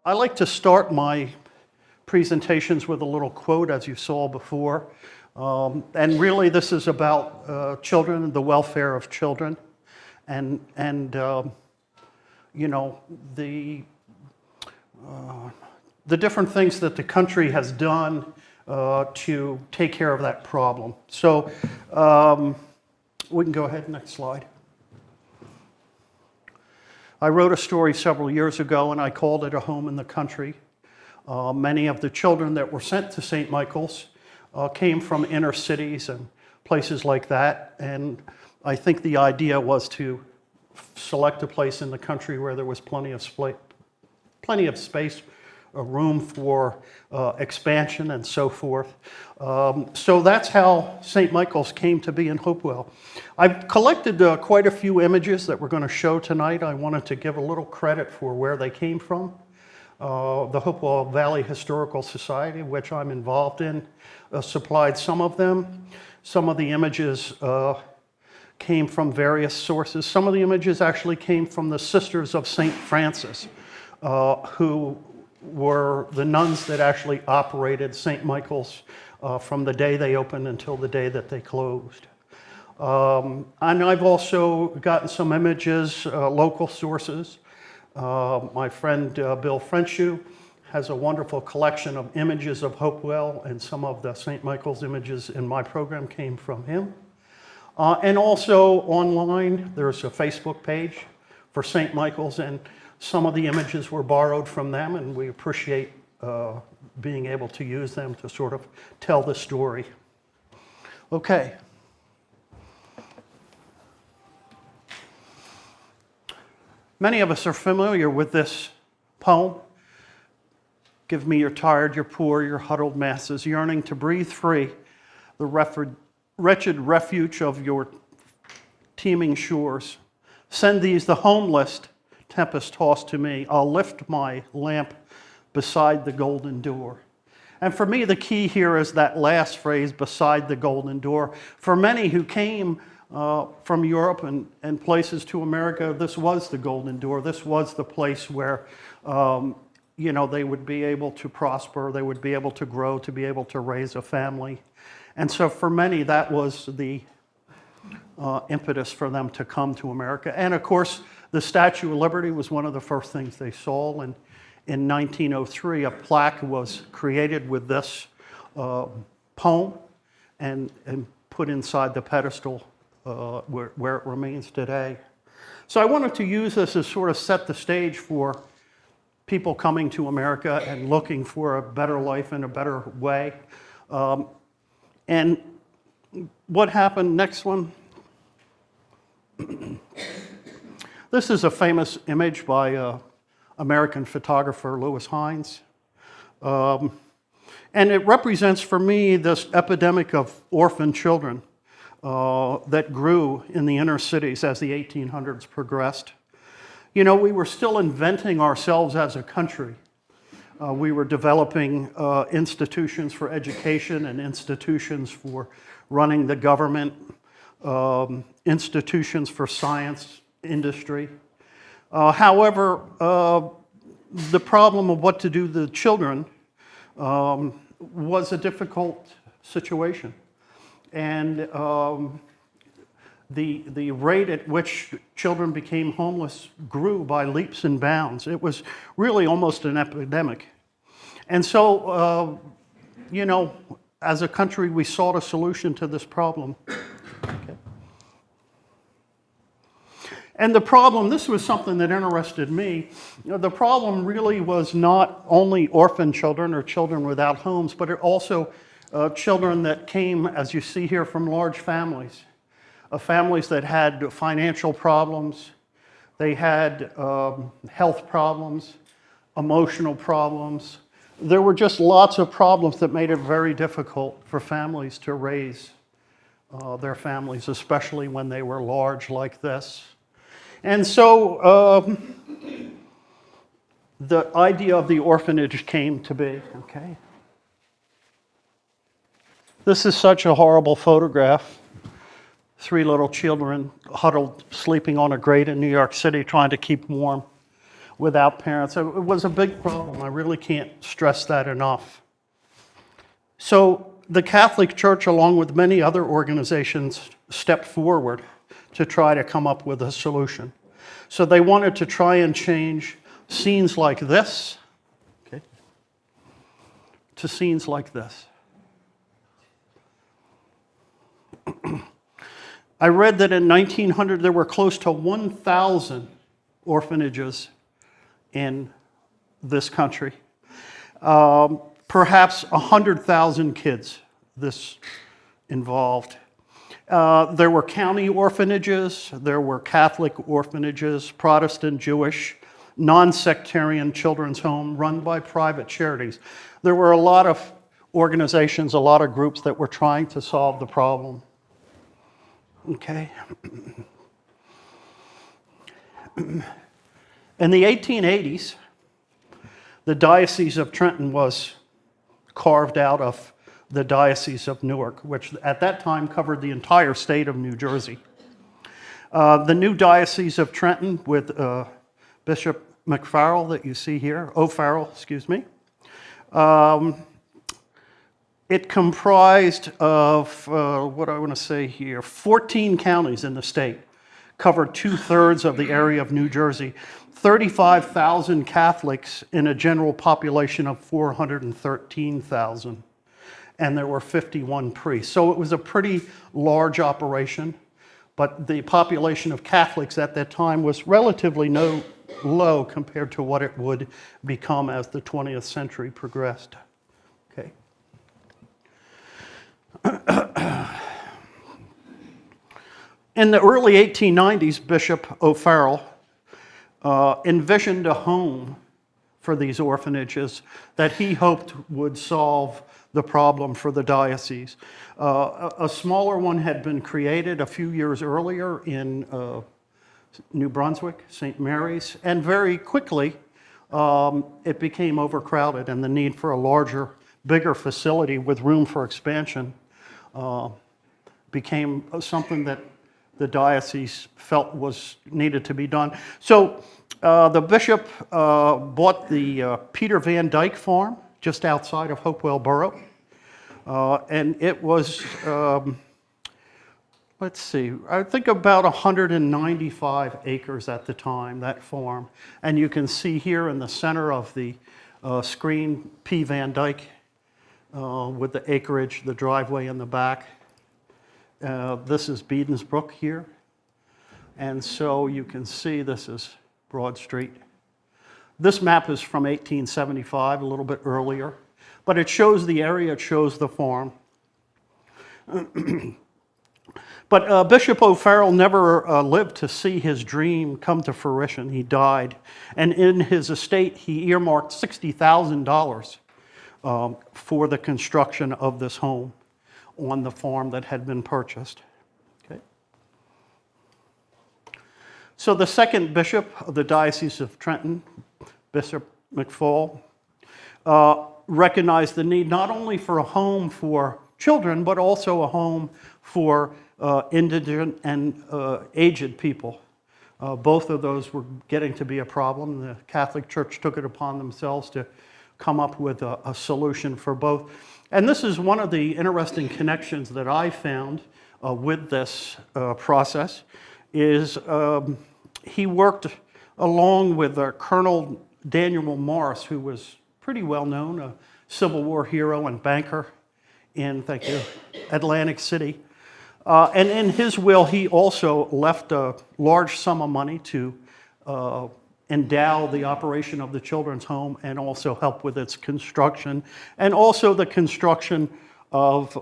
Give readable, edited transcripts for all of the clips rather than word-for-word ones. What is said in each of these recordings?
I like to start my presentations with a little quote, as you saw before. And really, this is about children and the welfare of children, and you know, the different things that the country has done to take care of that problem. So we can go ahead, next slide. I wrote a story several years ago, and I called it A Home in the Country. Many of the children that were sent to St. Michael's came from inner cities and places like that, and I think the idea was to select a place in the country where there was plenty of space, room for expansion and so forth. So that's how St. Michael's came to be in Hopewell. I've collected quite a few images that we're going to show tonight. I wanted to give a little credit for where they came from. The Hopewell Valley Historical Society, which I'm involved in, supplied some of them. Some of the images came from various sources. Some of the images actually came from the Sisters of St. Francis, who were the nuns that actually operated St. Michael's from the day they opened until the day that they closed. And I've also gotten some images, local sources. My friend Bill Frenchue has a wonderful collection of images of Hopewell, and some of the St. Michael's images in my program came from him. And also online, there's a Facebook page for St. Michael's, and some of the images were borrowed from them, and we appreciate being able to use them to sort of tell the story. Okay. Many of us are familiar with this poem. Give me your tired, your poor, your huddled masses, yearning to breathe free, the wretched refuge of your teeming shores. Send these, the homeless, tempest-tossed to me. I'll lift my lamp beside the golden door. And for me, the key here is that last phrase, beside the golden door. For many who came from Europe and places to America, this was the golden door. This was the place where, you know, they would be able to prosper, they would be able to grow, to be able to raise a family. And so for many, that was the impetus for them to come to America. And of course, the Statue of Liberty was one of the first things they saw. And in 1903, a plaque was created with this poem and put inside the pedestal where it remains today. So I wanted to use this as sort of set the stage for people coming to America and looking for a better life in a better way. And what happened, next one. This is a famous image by American photographer Lewis Hines. And it represents for me this epidemic of orphan children that grew in the inner cities as the 1800s progressed. You know, we were still inventing ourselves as a country. We were developing institutions for education and institutions for running the government, institutions for science, industry. However, the problem of what to do to the children was a difficult situation. And the rate at which children became homeless grew by leaps and bounds. It was really almost an epidemic. And so, you know, as a country, we sought a solution to this problem. Okay. And the problem, this was something that interested me. You know, the problem really was not only orphan children or children without homes, but it also children that came, as you see here, from large families. Families that had financial problems, they had health problems, emotional problems. There were just lots of problems that made it very difficult for families to raise their families, especially when they were large like this. And so the idea of the orphanage came to be, okay? This is such a horrible photograph. 3 little children huddled, sleeping on a grate in New York City, trying to keep warm. without parents. It was a big problem. I really can't stress that enough. So the Catholic Church, along with many other organizations, stepped forward to try to come up with a solution. So they wanted to try and change scenes like this, okay, to scenes like this. I read that in 1900 there were close to 1,000 orphanages in this country. Perhaps 100,000 kids this involved. There were county orphanages, there were Catholic orphanages, Protestant, Jewish, non-sectarian children's home run by private charities. There were a lot of organizations, a lot of groups that were trying to solve the problem. Okay. In the 1880s, the Diocese of Trenton was carved out of the Diocese of Newark, which at that time covered the entire state of New Jersey. The new Diocese of Trenton with Bishop McFarrell that you see here, O'Farrell, excuse me, it comprised of, what I want to say here, 14 counties in the state, covered 2/3 of the area of New Jersey, 35,000 Catholics in a general population of 413,000, and there were 51 priests. So it was a pretty large operation, but the population of Catholics at that time was relatively low compared to what it would become as the 20th century progressed. Okay. In the early 1890s, Bishop O'Farrell envisioned a home for these orphanages that he hoped would solve the problem for the diocese. A smaller one had been created a few years earlier in New Brunswick, St. Mary's, and very quickly it became overcrowded, and the need for a larger, bigger facility with room for expansion became something that the diocese felt needed to be done. So the bishop bought the Peter Van Dyke farm just outside of Hopewell Borough, and it was, let's see, I think about 195 acres at the time, that farm. And you can see here in the center of the screen, P. Van Dyke with the acreage, the driveway in the back. This is Beedens Brook here. And so you can see this is Broad Street. This map is from 1875, a little bit earlier, but it shows the area, it shows the farm. But Bishop O'Farrell never lived to see his dream come to fruition. He died. And in his estate, he earmarked $60,000 for the construction of this home on the farm that had been purchased. Okay. So the second bishop of the Diocese of Trenton, Bishop McFall, recognized the need not only for a home for children, but also a home for indigent and aged people. Both of those were getting to be a problem. The Catholic Church took it upon themselves to come up with a solution for both. And this is one of the interesting connections that I found with this process, is he worked along with Colonel Daniel Morris, who was pretty well known, a Civil War hero and banker in, thank you, Atlantic City. And in his will, he also left a large sum of money to endow the operation of the children's home and also help with its construction, and also the construction of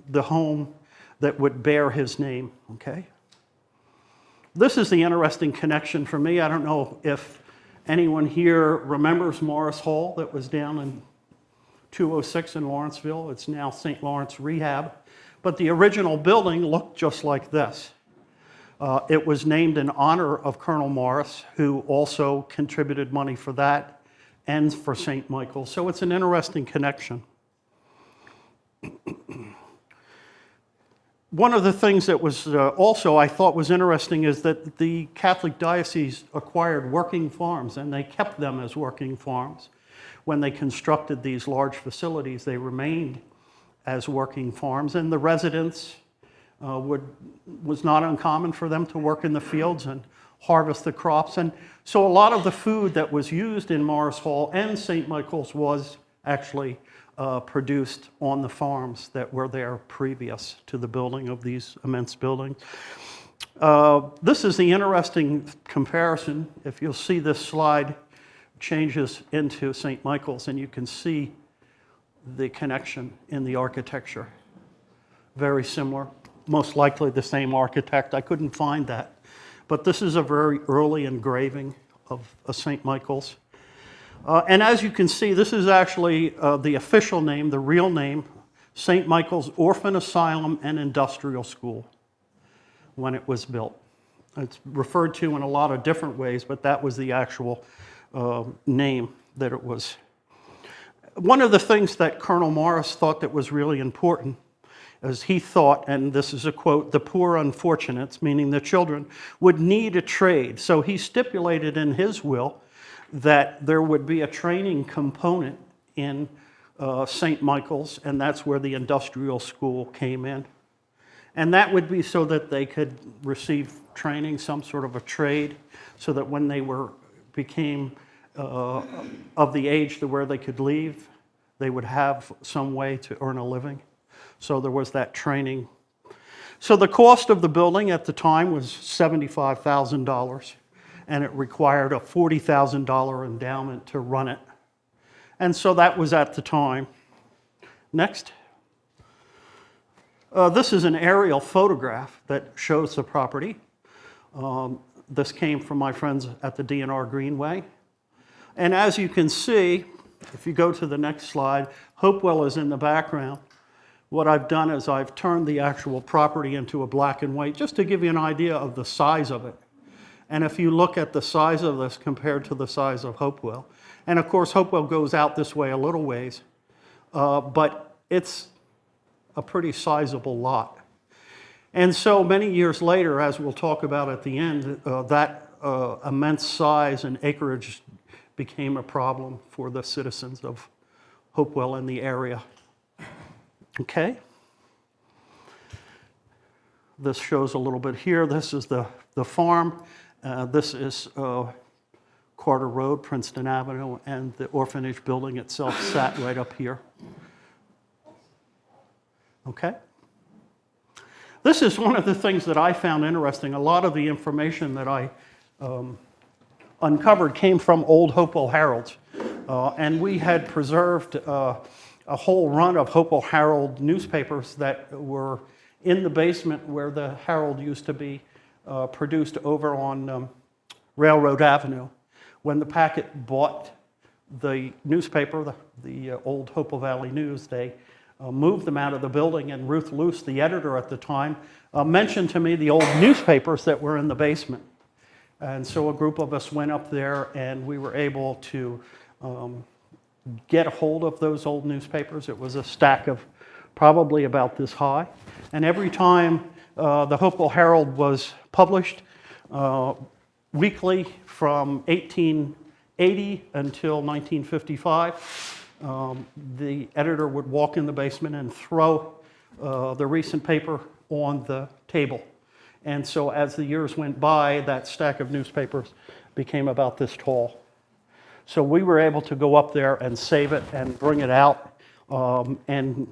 the home that would bear his name, okay? This is the interesting connection for me. I don't know if anyone here remembers Morris Hall that was down in 206 in Lawrenceville. It's now St. Lawrence Rehab. But the original building looked just like this. It was named in honor of Colonel Morris, who also contributed money for that and for St. Michael's. So it's an interesting connection. One of the things that was also I thought was interesting is that the Catholic diocese acquired working farms, and they kept them as working farms. When they constructed these large facilities, they remained as working farms, and the residents was not uncommon for them to work in the fields and harvest the crops. And so a lot of the food that was used in Morris Hall and St. Michael's was actually produced on the farms that were there previous to the building of these immense buildings. This is the interesting comparison. If you'll see this slide changes into St. Michael's, and you can see the connection in the architecture. Very similar, most likely the same architect. I couldn't find that. But this is a very early engraving of a St. Michael's. And as you can see, this is actually the official name, the real name, St. Michael's Orphan Asylum and Industrial School, when it was built. It's referred to in a lot of different ways, but that was the actual name that it was. One of the things that Colonel Morris thought that was really important is he thought, and this is a quote, the poor unfortunates, meaning the children, would need a trade. So he stipulated in his will that there would be a training component in St. Michael's, and that's where the industrial school came in. And that would be so that they could receive training, some sort of a trade, so that when they became of the age to where they could leave, they would have some way to earn a living. So there was that training. So the cost of the building at the time was $75,000. And it required a $40,000 endowment to run it. And so that was at the time. Next. This is an aerial photograph that shows the property. This came from my friends at the DNR Greenway. And as you can see, if you go to the next slide, Hopewell is in the background. What I've done is I've turned the actual property into a black and white, just to give you an idea of the size of it. And if you look at the size of this compared to the size of Hopewell, and of course Hopewell goes out this way a little ways, but it's a pretty sizable lot. And so many years later, as we'll talk about at the end, that immense size and acreage became a problem for the citizens of Hopewell in the area. Okay? This shows a little bit here. This is the farm. This is Carter Road, Princeton Avenue, and the orphanage building itself sat right up here. Okay? This is one of the things that I found interesting. A lot of the information that I uncovered came from old Hopewell Heralds. And we had preserved a whole run of Hopewell Herald newspapers that were in the basement where the Herald used to be produced over on Railroad Avenue. When the Packet bought the newspaper, the old Hopewell Valley News, they moved them out of the building, and Ruth Luce, the editor at the time, mentioned to me the old newspapers that were in the basement. And so a group of us went up there, and we were able to get a hold of those old newspapers. It was a stack of probably about this high. And every time the Hopewell Herald was published, weekly from 1880 until 1955, the editor would walk in the basement and throw the recent paper on the table. And so as the years went by, that stack of newspapers became about this tall. So we were able to go up there and save it and bring it out. And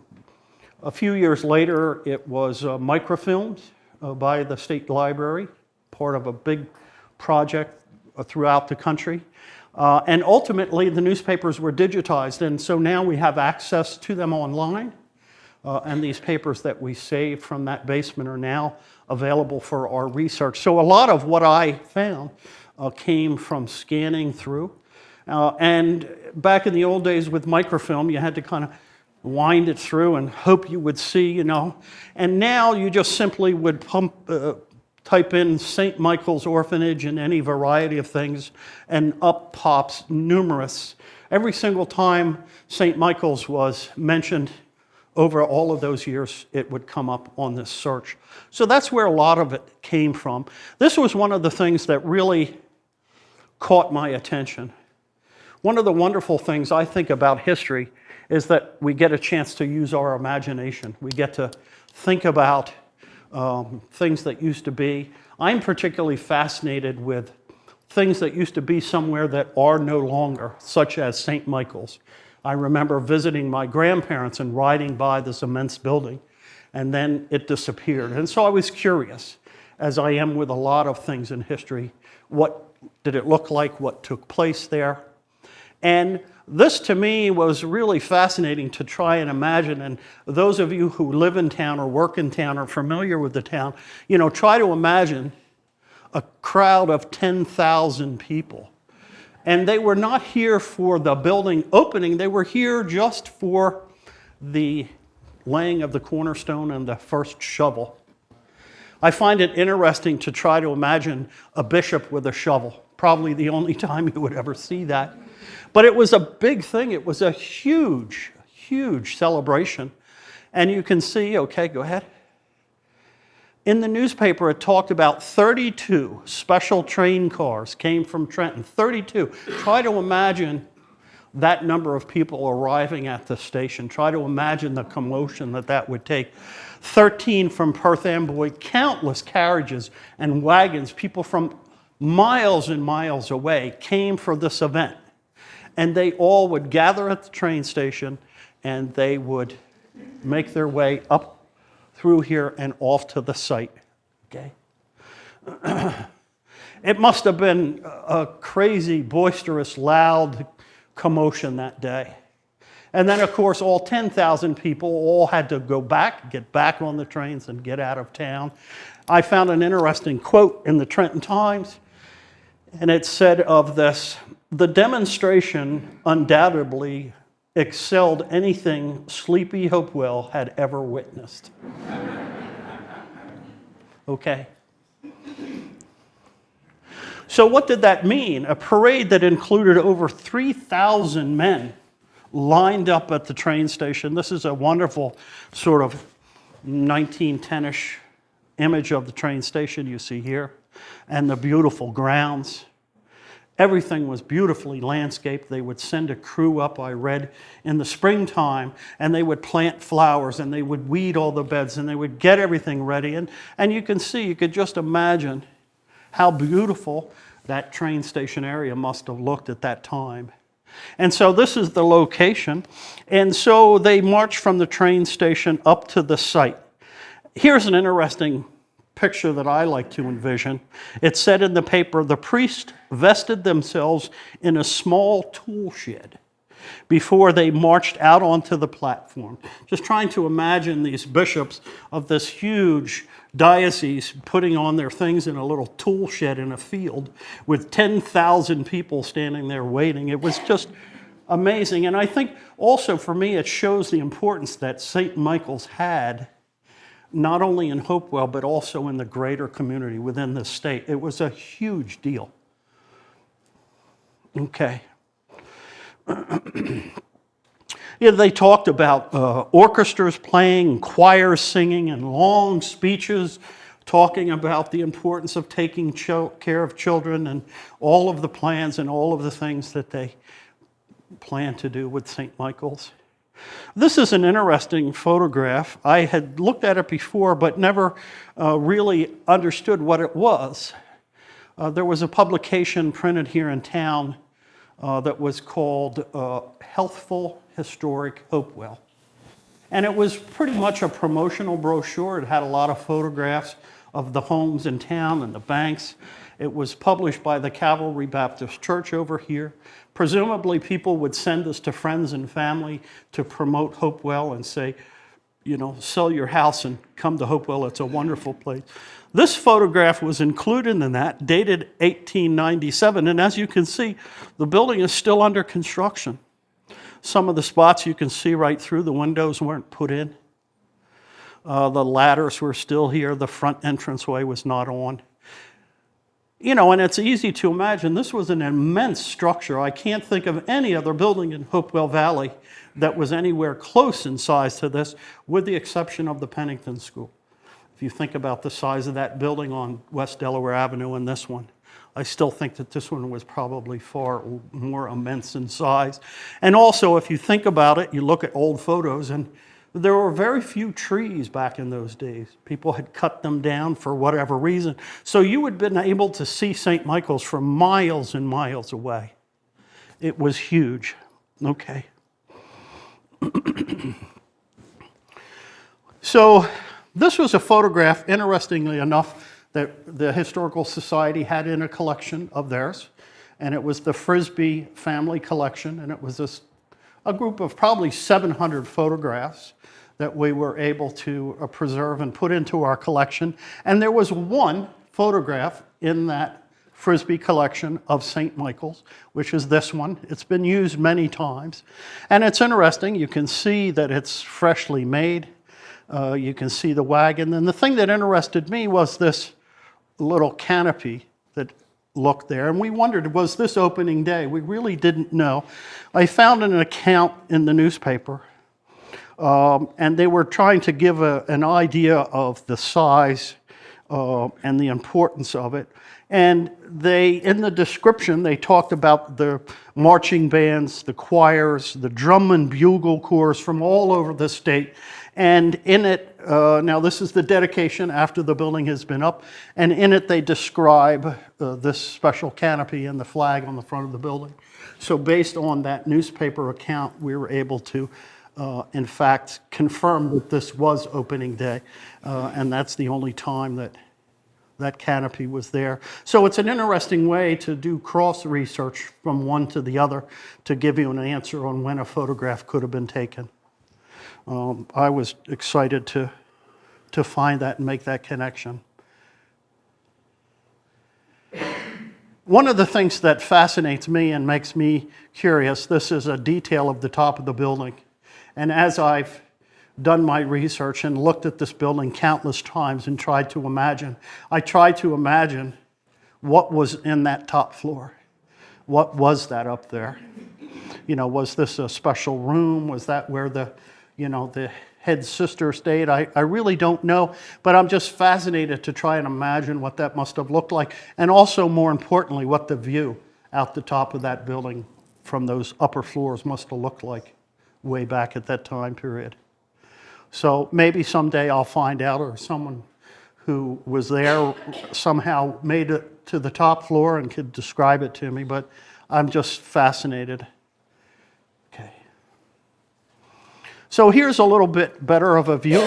a few years later, it was microfilmed by the State Library, part of a big project throughout the country. And ultimately, the newspapers were digitized, and so now we have access to them online. And these papers that we saved from that basement are now available for our research. So a lot of what I found came from scanning through. And back in the old days with microfilm, you had to kind of wind it through and hope you would see, you know. And now you just simply would type in St. Michael's Orphanage and any variety of things, and up pops numerous. Every single time St. Michael's was mentioned over all of those years, it would come up on this search. So that's where a lot of it came from. This was one of the things that really caught my attention. One of the wonderful things I think about history is that we get a chance to use our imagination. We get to think about things that used to be. I'm particularly fascinated with things that used to be somewhere that are no longer, such as St. Michael's. I remember visiting my grandparents and riding by this immense building, and then it disappeared. And so I was curious, as I am with a lot of things in history, what did it look like, what took place there? And this to me was really fascinating to try and imagine, and those of you who live in town or work in town or familiar with the town, try to imagine a crowd of 10,000 people. And they were not here for the building opening, they were here just for the laying of the cornerstone and the first shovel. I find it interesting to try to imagine a bishop with a shovel. Probably the only time you would ever see that. But it was a big thing. It was a huge, huge celebration. And you can see, okay, go ahead. In the newspaper, it talked about 32 special train cars came from Trenton. 32. Try to imagine that number of people arriving at the station. Try to imagine the commotion that would take. 13 from Perth Amboy, countless carriages and wagons. People from miles and miles away came for this event. And they all would gather at the train station, and they would make their way up through here and off to the site. Okay? It must have been a crazy, boisterous, loud commotion that day. And then, of course, all 10,000 people all had to go back, get back on the trains and get out of town. I found an interesting quote in the Trenton Times, and it said of this, "The demonstration undoubtedly excelled anything Sleepy Hopewell had ever witnessed." Okay. So what did that mean? A parade that included over 3,000 men lined up at the train station. This is a wonderful sort of 1910-ish image of the train station you see here, and the beautiful grounds. Everything was beautifully landscaped. They would send a crew up, I read, in the springtime, and they would plant flowers, and they would weed all the beds, and they would get everything ready. And you can see, you could just imagine how beautiful that train station area must have looked at that time. And so this is the location. And so they marched from the train station up to the site. Here's an interesting picture that I like to envision. It said in the paper, "The priests vested themselves in a small tool shed before they marched out onto the platform." Just trying to imagine these bishops of this huge diocese putting on their things in a little tool shed in a field with 10,000 people standing there waiting. It was just amazing. And I think also for me, it shows the importance that St. Michael's had not only in Hopewell, but also in the greater community within the state. It was a huge deal. Okay. Yeah, they talked about orchestras playing, choirs singing, and long speeches talking about the importance of taking care of children and all of the plans and all of the things that they plan to do with St. Michael's. This is an interesting photograph. I had looked at it before, but never really understood what it was. There was a publication printed here in town that was called Healthful Historic Hopewell. And it was pretty much a promotional brochure. It had a lot of photographs of the homes in town and the banks. It was published by the Calvary Baptist Church over here. Presumably people would send this to friends and family to promote Hopewell and say, sell your house and come to Hopewell. It's a wonderful place. This photograph was included in that, dated 1897. And as you can see, the building is still under construction. Some of the spots you can see right through, the windows weren't put in. The ladders were still here. The front entranceway was not on. You know, and it's easy to imagine this was an immense structure. I can't think of any other building in Hopewell Valley that was anywhere close in size to this, with the exception of the Pennington School. If you think about the size of that building on West Delaware Avenue and this one, I still think that this one was probably far more immense in size. And also, if you think about it, you look at old photos, and there were very few trees back in those days. People had cut them down for whatever reason. So you would have been able to see St. Michael's from miles and miles away. It was huge. Okay. So this was a photograph, interestingly enough, that the Historical Society had in a collection of theirs. And it was the Frisbee family collection. And it was a group of probably 700 photographs that we were able to preserve and put into our collection. And there was one photograph in that Frisbee collection of St. Michael's, which is this one. It's been used many times. And it's interesting. You can see that it's freshly made. You can see the wagon. And the thing that interested me was this little canopy that looked there. And we wondered, was this opening day? We really didn't know. I found an account in the newspaper. And they were trying to give an idea of the size and the importance of it. And in the description, they talked about the marching bands, the choirs, the drum and bugle corps from all over the state. And in it, now this is the dedication after the building has been up, and in it they describe this special canopy and the flag on the front of the building. So based on that newspaper account, we were able to in fact, confirm that this was opening day, and that's the only time that that canopy was there. So it's an interesting way to do cross research from one to the other to give you an answer on when a photograph could have been taken. I was excited to find that and make that connection. One of the things that fascinates me and makes me curious, this is a detail of the top of the building. And as I've done my research and looked at this building countless times and tried to imagine, I tried to imagine what was in that top floor. What was that up there? You know, was this a special room? Was that where the head sister stayed? I really don't know, but I'm just fascinated to try and imagine what that must have looked like, and also, more importantly, what the view out the top of that building from those upper floors must have looked like way back at that time period. So maybe someday I'll find out, or someone who was there somehow made it to the top floor and could describe it to me, but I'm just fascinated. Okay. So here's a little bit better of a view.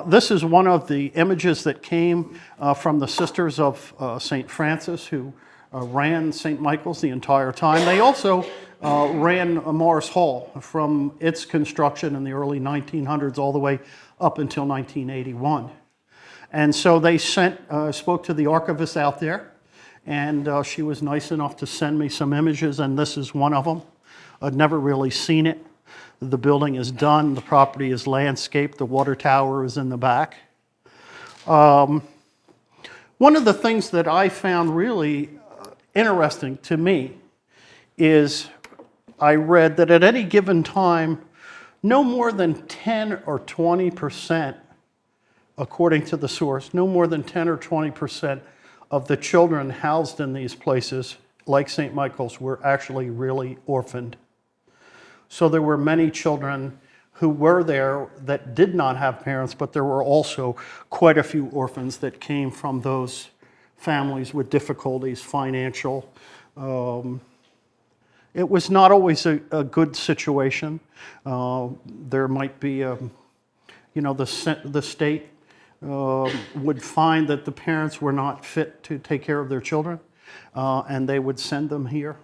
This is one of the images that came from the Sisters of St. Francis, who ran St. Michael's the entire time. They also ran Morris Hall from its construction in the early 1900s all the way up until 1981. And so they spoke to the archivist out there, and she was nice enough to send me some images, and this is one of them. I'd never really seen it. The building is done, the property is landscaped, the water tower is in the back. One of the things that I found really interesting to me is I read that at any given time, no more than 10 or 20%, according to the source, no more than 10 or 20% of the children housed in these places, like St. Michael's, were actually really orphaned. So there were many children who were there that did not have parents, but there were also quite a few orphans that came from those families with difficulties, financial. It was not always a good situation. There might be, the state would find that the parents were not fit to take care of their children, and they would send them here.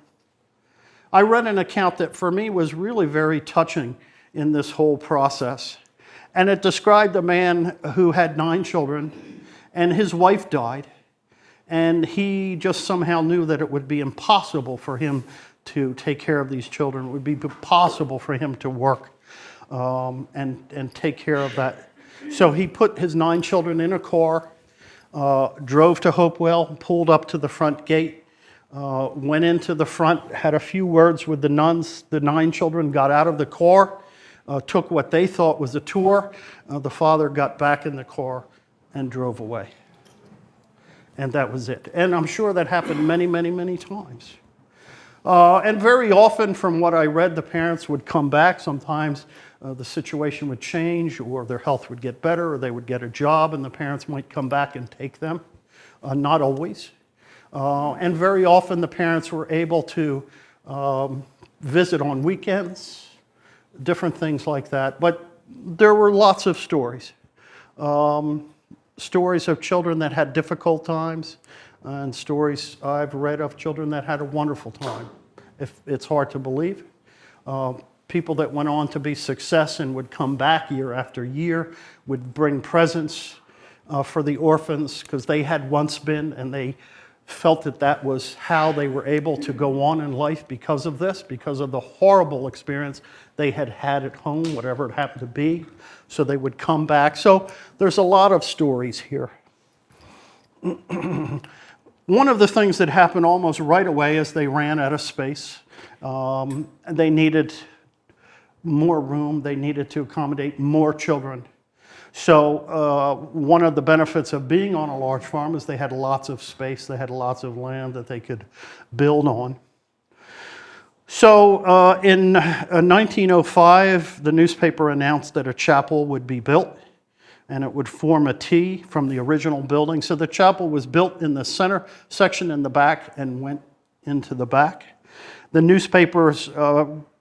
I read an account that for me was really very touching in this whole process. And it described a man who had 9 children, and his wife died. And he just somehow knew that it would be impossible for him to take care of these children. It would be impossible for him to work and take care of that. So he put his 9 children in a car, drove to Hopewell, pulled up to the front gate, went into the front, had a few words with the nuns. The 9 children got out of the car, took what they thought was a tour. The father got back in the car and drove away. And that was it. And I'm sure that happened many, many, many times. And very often, from what I read, the parents would come back. Sometimes the situation would change, or their health would get better, or they would get a job, and the parents might come back and take them. Not always. And very often, the parents were able to visit on weekends, different things like that. But there were lots of stories. Stories of children that had difficult times, and stories I've read of children that had a wonderful time. If it's hard to believe. People that went on to be success and would come back year after year, would bring presents for the orphans because they had once been, and they felt that that was how they were able to go on in life because of this, because of the horrible experience they had had at home, whatever it happened to be. So they would come back. So there's a lot of stories here. One of the things that happened almost right away is they ran out of space. They needed more room. They needed to accommodate more children. So one of the benefits of being on a large farm is they had lots of space. They had lots of land that they could build on. So in 1905, the newspaper announced that a chapel would be built, and it would form a T from the original building. So the chapel was built in the center section in the back and went into the back. The newspapers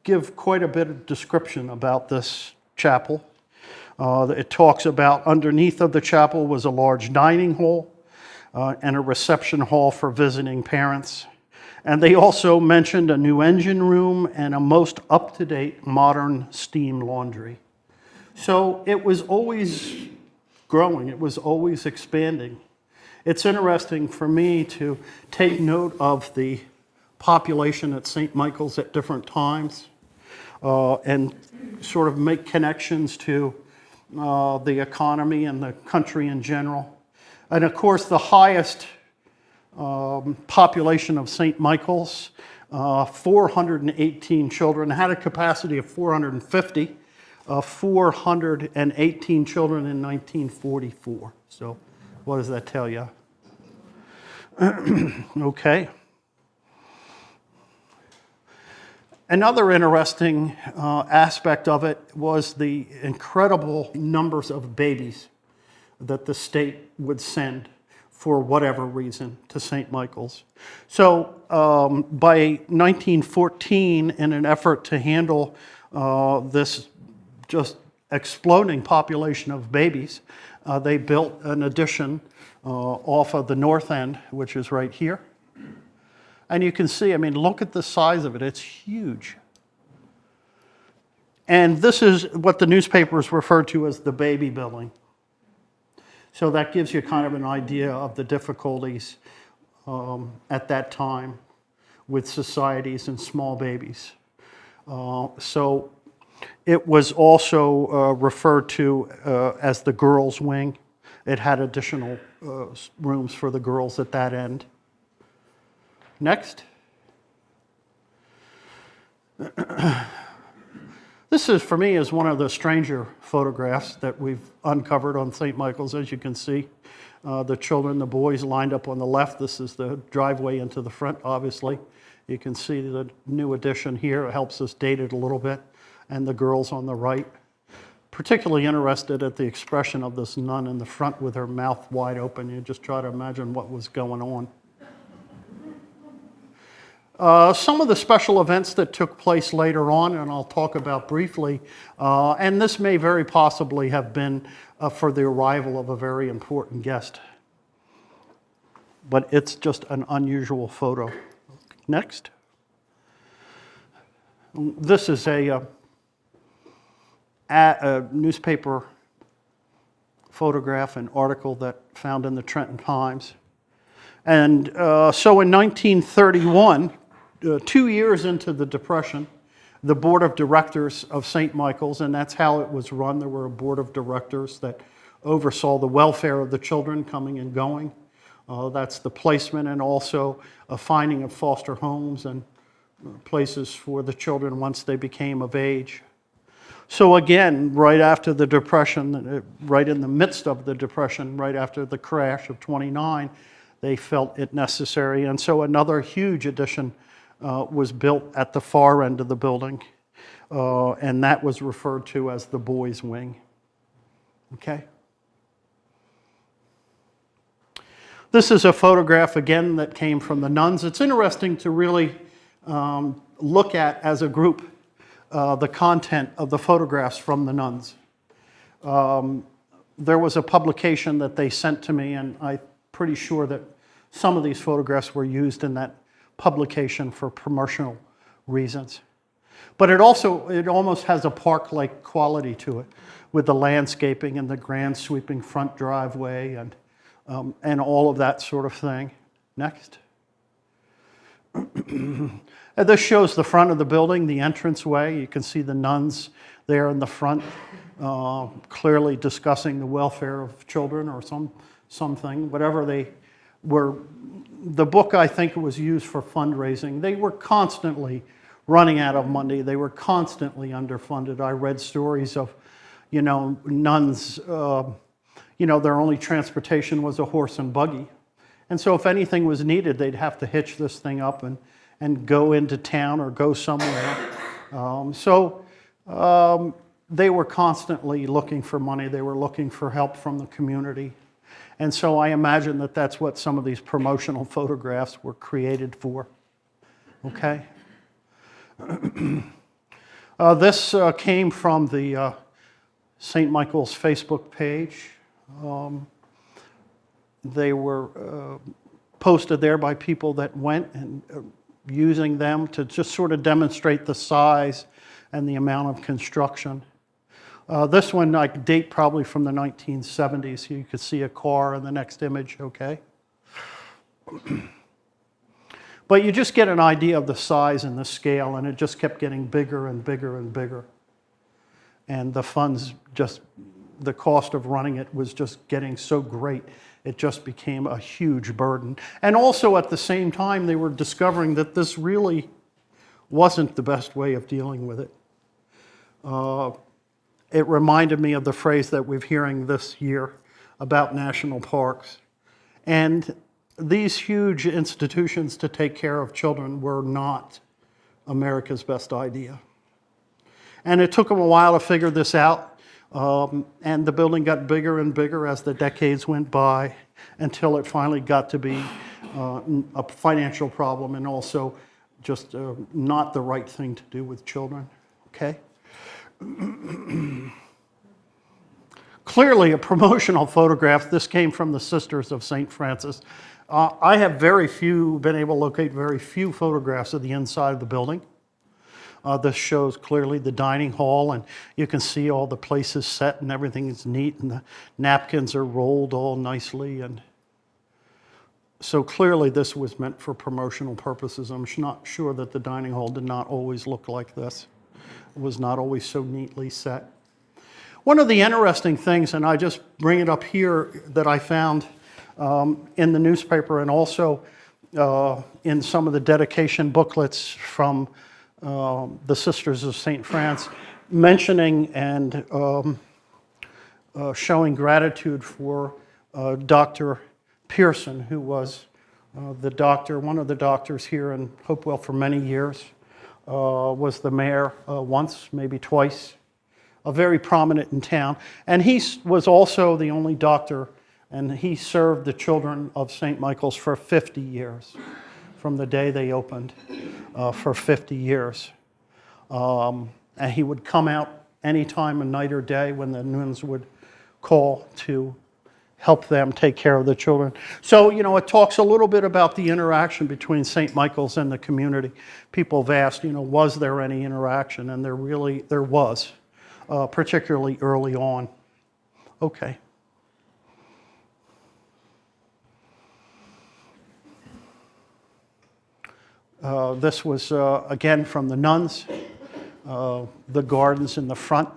give quite a bit of description about this chapel. It talks about underneath of the chapel was a large dining hall and a reception hall for visiting parents. And they also mentioned a new engine room and a most up-to-date modern steam laundry. So it was always growing. It was always expanding. It's interesting for me to take note of the population at St. Michael's at different times and sort of make connections to the economy and the country in general. And of course, the highest population of St. Michael's, 418 children, had a capacity of 450. 418 children in 1944. So what does that tell you? Okay. Another interesting aspect of it was the incredible numbers of babies that the state would send for whatever reason to St. Michael's. So by 1914, in an effort to handle this just exploding population of babies, they built an addition off of the north end, which is right here. And you can see, I mean, look at the size of it. It's huge. And this is what the newspapers refer to as the baby building. So that gives you kind of an idea of the difficulties at that time with societies and small babies. So it was also referred to as the girls' wing. It had additional rooms for the girls at that end. Next. This is, for me, is one of the stranger photographs that we've uncovered on St. Michael's. As you can see, the children, the boys lined up on the left. This is the driveway into the front, obviously. You can see the new addition here. It helps us date it a little bit. And the girls on the right. Particularly interested at the expression of this nun in the front with her mouth wide open. You just try to imagine what was going on. Some of the special events that took place later on, and I'll talk about briefly, and this may very possibly have been for the arrival of a very important guest. But it's just an unusual photo. Next. This is a newspaper photograph, an article that found in the Trenton Times. And so in 1931, 2 years into the Depression, the board of directors of St. Michael's, and that's how it was run. There were a board of directors that oversaw the welfare of the children coming and going. That's the placement and also a finding of foster homes and places for the children once they became of age. So again, right after the Depression, right in the midst of the Depression, right after the crash of '29, they felt it necessary. And so another huge addition was built at the far end of the building, and that was referred to as the boys' wing. Okay? This is a photograph, again, that came from the nuns. It's interesting to really look at, as a group, the content of the photographs from the nuns. There was a publication that they sent to me, and I'm pretty sure that some of these photographs were used in that publication for promotional reasons. But it almost has a park-like quality to it, with the landscaping and the grand sweeping front driveway and all of that sort of thing. Next. And this shows the front of the building, the entranceway. You can see the nuns there in the front, clearly discussing the welfare of children or something, whatever they were. The book, I think, was used for fundraising. They were constantly running out of money. They were constantly underfunded. I read stories of, nuns, their only transportation was a horse and buggy. And so if anything was needed, they'd have to hitch this thing up and go into town or go somewhere. They were constantly looking for money. They were looking for help from the community. And so I imagine that that's what some of these promotional photographs were created for. Okay? This came from the St. Michael's Facebook page. They were posted there by people that went and using them to just sort of demonstrate the size and the amount of construction. This one I date probably from the 1970s. You could see a car in the next image, okay? But you just get an idea of the size and the scale, and it just kept getting bigger and bigger and bigger. And the funds the cost of running it was just getting so great, it just became a huge burden. And also at the same time, they were discovering that this really wasn't the best way of dealing with it. It reminded me of the phrase that we're hearing this year about national parks. And these huge institutions to take care of children were not America's best idea. And it took them a while to figure this out. And the building got bigger and bigger as the decades went by until it finally got to be a financial problem and also just not the right thing to do with children. Okay? Clearly a promotional photograph. This came from the Sisters of St. Francis. I have been able to locate very few photographs of the inside of the building. This shows clearly the dining hall, and you can see all the places set and everything is neat, and the napkins are rolled all nicely. And so clearly this was meant for promotional purposes. I'm not sure that the dining hall did not always look like this. It was not always so neatly set. One of the interesting things, and I just bring it up here, that I found in the newspaper and also in some of the dedication booklets from the Sisters of St. Francis, mentioning and showing gratitude for Dr. Pearson, who was one of the doctors here in Hopewell for many years, was the mayor once, maybe twice, very prominent in town. And he was also the only doctor, and he served the children of St. Michael's for 50 years, from the day they opened, for 50 years. And he would come out anytime, a night or day, when the nuns would call to help them take care of the children. So, it talks a little bit about the interaction between St. Michael's and the community. People have asked, was there any interaction? And there was, particularly early on. Okay. This was, again, from the nuns, the gardens in the front.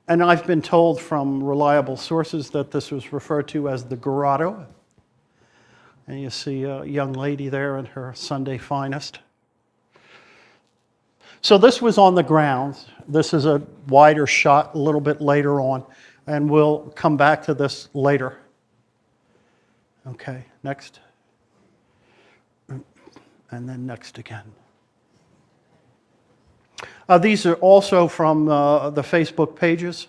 And I've been told from reliable sources that this was referred to as the grotto. And you see a young lady there in her Sunday finest. So this was on the grounds. This is a wider shot a little bit later on, and we'll come back to this later. Okay, next. And then next again. These are also from the Facebook pages,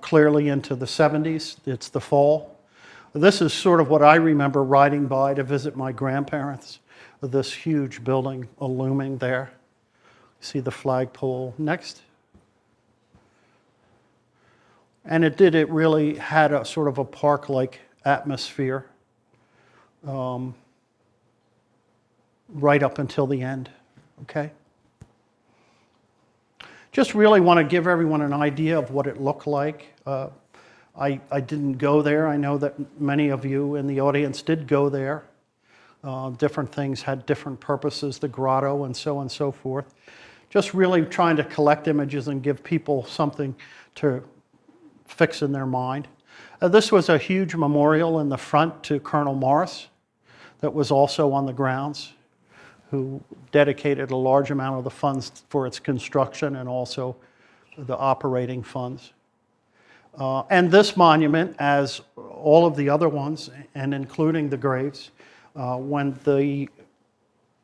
clearly into the 70s. It's the fall. This is sort of what I remember riding by to visit my grandparents, this huge building looming there. See the flagpole. Next. And it really had a sort of a park-like atmosphere right up until the end, okay? Just really want to give everyone an idea of what it looked like. I didn't go there. I know that many of you in the audience did go there. Different things had different purposes, the grotto and so on and so forth. Just really trying to collect images and give people something to fix in their mind. This was a huge memorial in the front to Colonel Morris that was also on the grounds, who dedicated a large amount of the funds for its construction and also the operating funds. And this monument, as all of the other ones, and including the graves, when the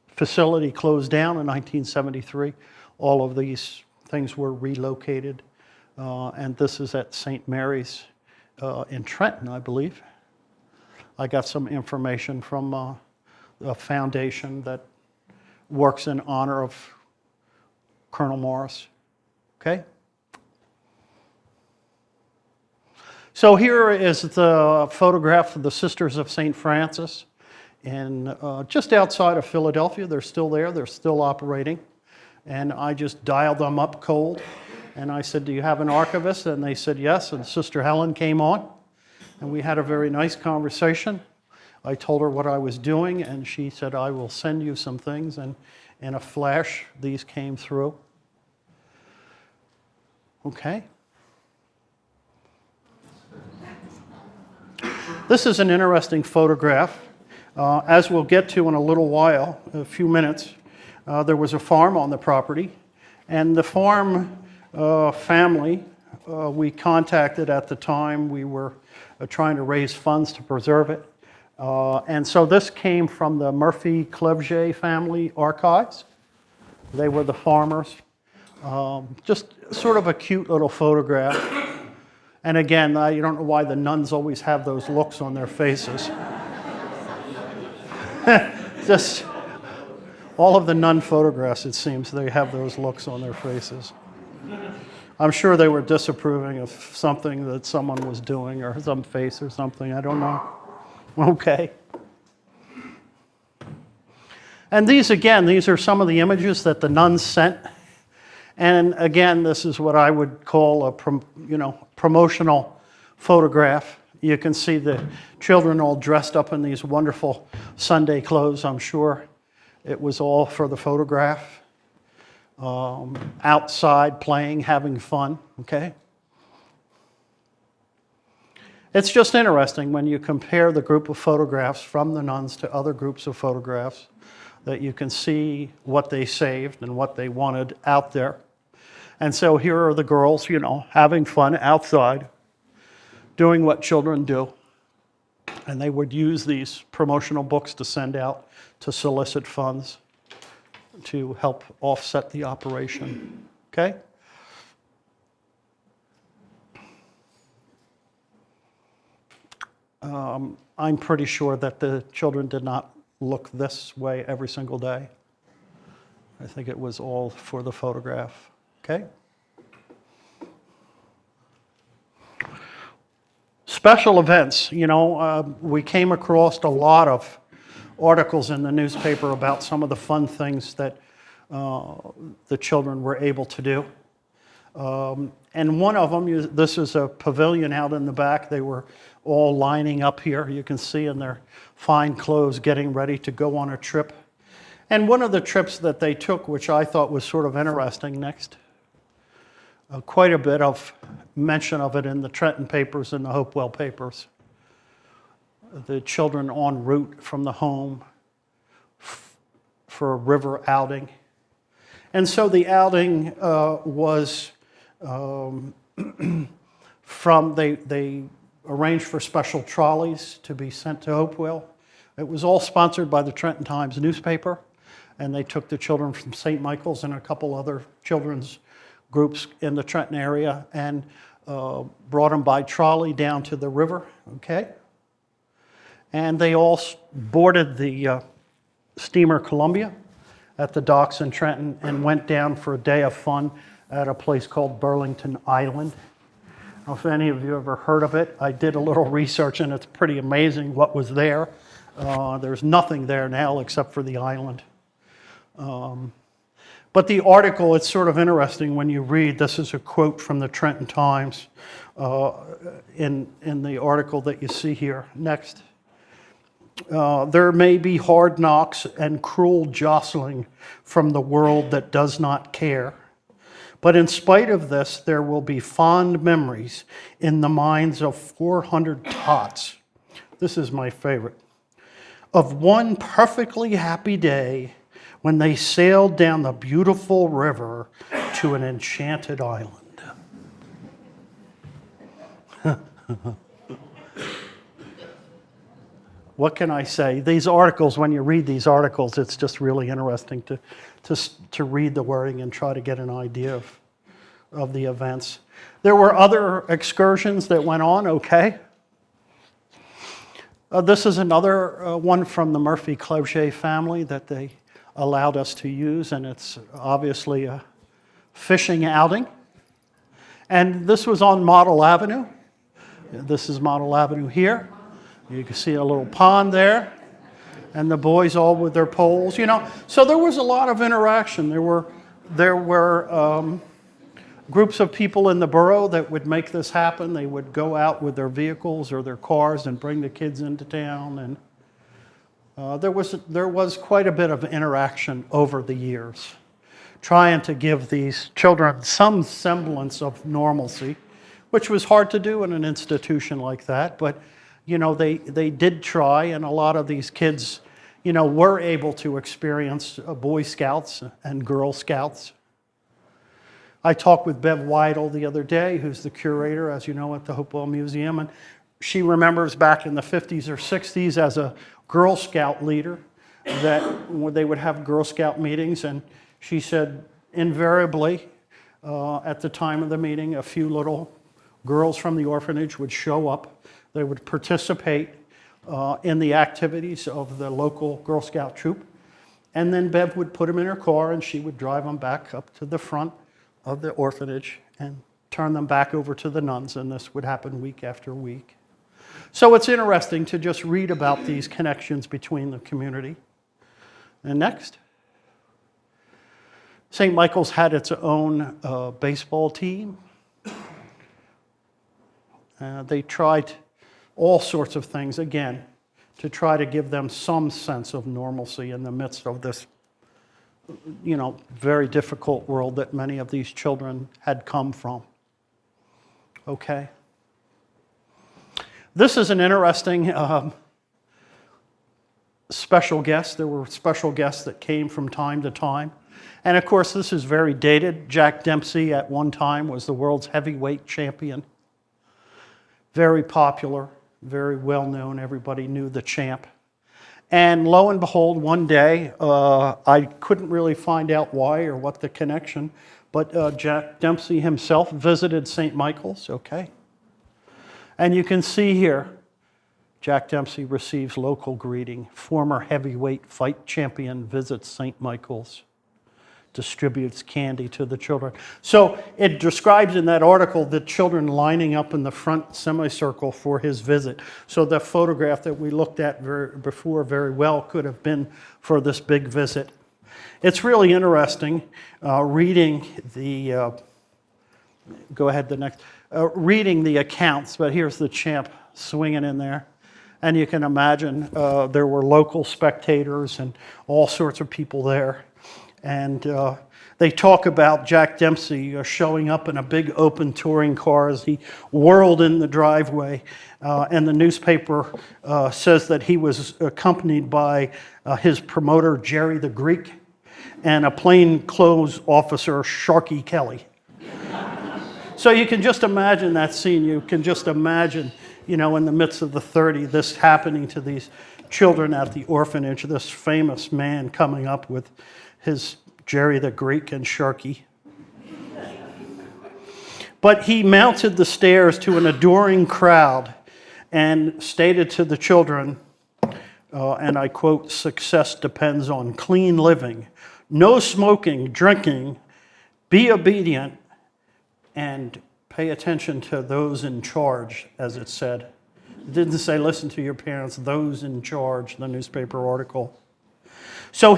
facility closed down in 1973, all of these things were relocated. And this is at St. Mary's in Trenton, I believe. I got some information from a foundation that works in honor of Colonel Morris. Okay? So here is the photograph of the Sisters of St. Francis, and just outside of Philadelphia. They're still there. They're still operating. And I just dialed them up cold. And I said, do you have an archivist? And they said, yes. And Sister Helen came on. And we had a very nice conversation. I told her what I was doing, and she said, I will send you some things. And in a flash, these came through. Okay. This is an interesting photograph. As we'll get to in a little while, a few minutes, there was a farm on the property. And the farm family we contacted at the time. We were trying to raise funds to preserve it. And so this came from the Murphy-Cleveget family archives. They were the farmers. Just sort of a cute little photograph. And again, you don't know why the nuns always have those looks on their faces. Just all of the nun photographs, it seems, they have those looks on their faces. I'm sure they were disapproving of something that someone was doing, or some face or something, I don't know. Okay. And these are some of the images that the nuns sent. And again, this is what I would call a promotional photograph. You can see the children all dressed up in these wonderful Sunday clothes. I'm sure it was all for the photograph. Outside playing, having fun, okay? It's just interesting when you compare the group of photographs from the nuns to other groups of photographs that you can see what they saved and what they wanted out there. And so here are the girls, having fun outside, doing what children do. And they would use these promotional books to send out to solicit funds to help offset the operation. Okay? I'm pretty sure that the children did not look this way every single day. I think it was all for the photograph. Okay? Special events. We came across a lot of articles in the newspaper about some of the fun things that the children were able to do. And one of them, this is a pavilion out in the back. They were all lining up here. You can see in their fine clothes getting ready to go on a trip. And one of the trips that they took, which I thought was sort of interesting next, Quite a bit of mention of it in the Trenton papers and the Hopewell papers. The children en route from the home for a river outing. And so the outing was they arranged for special trolleys to be sent to Hopewell. It was all sponsored by the Trenton Times newspaper, and they took the children from St. Michael's and a couple other children's groups in the Trenton area and brought them by trolley down to the river, okay? And they all boarded the steamer Columbia at the docks in Trenton and went down for a day of fun at a place called Burlington Island. I don't know if any of you ever heard of it. I did a little research and it's pretty amazing what was there. There's nothing there now except for the island. But the article, it's sort of interesting when you read, this is a quote from the Trenton Times in the article that you see here. Next. There may be hard knocks and cruel jostling from the world that does not care. But in spite of this, there will be fond memories in the minds of 400 tots. This is my favorite. Of one perfectly happy day when they sailed down the beautiful river to an enchanted island. What can I say? These articles, when you read these articles, it's just really interesting to read the wording and try to get an idea of the events. There were other excursions that went on, okay? This is another one from the Murphy-Cloutier family that they allowed us to use, and it's obviously a fishing outing. And this was on Model Avenue. This is Model Avenue here. You can see a little pond there, and the boys all with their poles, you know. So there was a lot of interaction. There were groups of people in the borough that would make this happen. They would go out with their vehicles or their cars and bring the kids into town, and there was quite a bit of interaction over the years, trying to give these children some semblance of normalcy, which was hard to do in an institution like that, but you know, they did try, and a lot of these kids, you know, were able to experience Boy Scouts and Girl Scouts. I talked with Bev Weidel the other day, who's the curator, as you know, at the Hopewell Museum, and she remembers back in the 50s or 60s as a Girl Scout leader that they would have Girl Scout meetings, and she said invariably at the time of the meeting, a few little girls from the orphanage would show up. They would participate in the activities of the local Girl Scout troop. And then Bev would put them in her car and she would drive them back up to the front of the orphanage and turn them back over to the nuns. And this would happen week after week. So it's interesting to just read about these connections between the community. And next. St. Michael's had its own baseball team. They tried all sorts of things, again, to try to give them some sense of normalcy in the midst of this, you know, very difficult world that many of these children had come from. Okay? This is an interesting special guest. There were special guests that came from time to time. And of course, this is very dated. Jack Dempsey at one time was the world's heavyweight champion. Very popular. Very well known, everybody knew the champ. And lo and behold, one day, I couldn't really find out why or what the connection, but Jack Dempsey himself visited St. Michael's, okay? And you can see here, Jack Dempsey receives local greeting. Former heavyweight fight champion visits St. Michael's. Distributes candy to the children. So it describes in that article the children lining up in the front semicircle for his visit. So the photograph that we looked at before very well could have been for this big visit. It's really interesting reading the, go ahead the next, reading the accounts, but here's the champ swinging in there. And you can imagine there were local spectators and all sorts of people there. And They talk about Jack Dempsey showing up in a big open touring car as he whirled in the driveway. And the newspaper says that he was accompanied by his promoter, Jerry the Greek, and a plainclothes officer, Sharky Kelly. So you can just imagine that scene. You can just imagine, in the midst of the 30s, this happening to these children at the orphanage, this famous man coming up with his Jerry the Greek and Sharky. But he mounted the stairs to an adoring crowd and stated to the children, and I quote, "Success depends on clean living, no smoking, drinking, be obedient, and pay attention to those in charge," as it said. It didn't say listen to your parents, those in charge, the newspaper article. So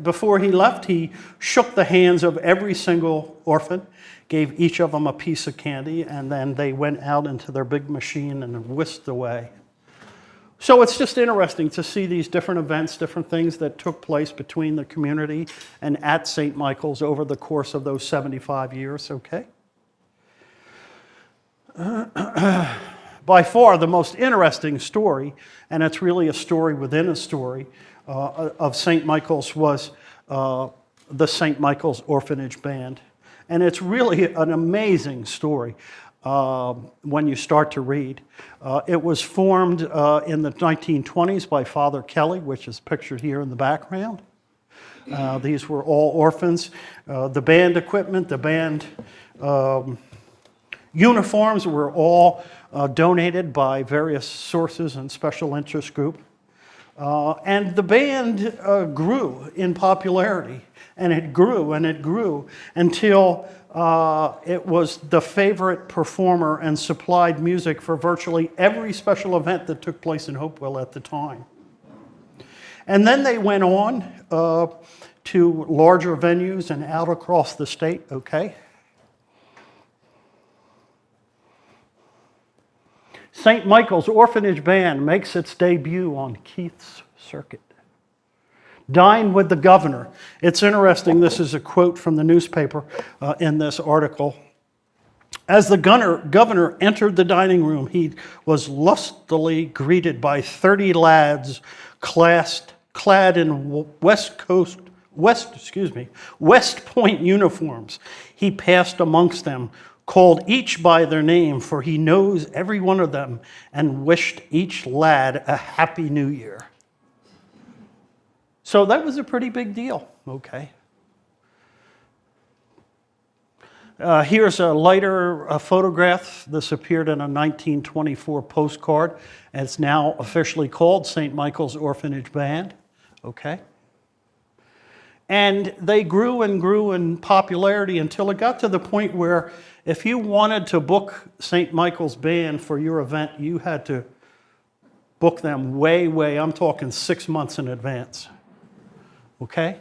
before he left, he shook the hands of every single orphan, gave each of them a piece of candy, and then they went out into their big machine and whisked away. So it's just interesting to see these different events, different things that took place between the community and at St. Michael's over the course of those 75 years, okay? By far the most interesting story, and it's really a story within a story, of St. Michael's was the St. Michael's Orphanage Band. And it's really an amazing story when you start to read. It was formed in the 1920s by Father Kelly, which is pictured here in the background. These were all orphans. The band equipment, the band uniforms were all donated by various sources and special interest groups. And the band grew in popularity, and it grew until it was the favorite performer and supplied music for virtually every special event that took place in Hopewell at the time. And then they went on to larger venues and out across the state, okay? St. Michael's Orphanage Band makes its debut on Keith's Circuit. Dine with the governor. It's interesting, this is a quote from the newspaper in this article. As the governor entered the dining room, he was lustily greeted by 30 lads clad in West Point uniforms. He passed amongst them, called each by their name, for he knows every one of them, and wished each lad a happy new year. So that was a pretty big deal, okay? Here's a later photograph. This appeared in a 1924 postcard, and it's now officially called St. Michael's Orphanage Band, okay? And they grew and grew in popularity until it got to the point where if you wanted to book St. Michael's Band for your event, you had to book them way, I'm talking 6 months in advance, okay?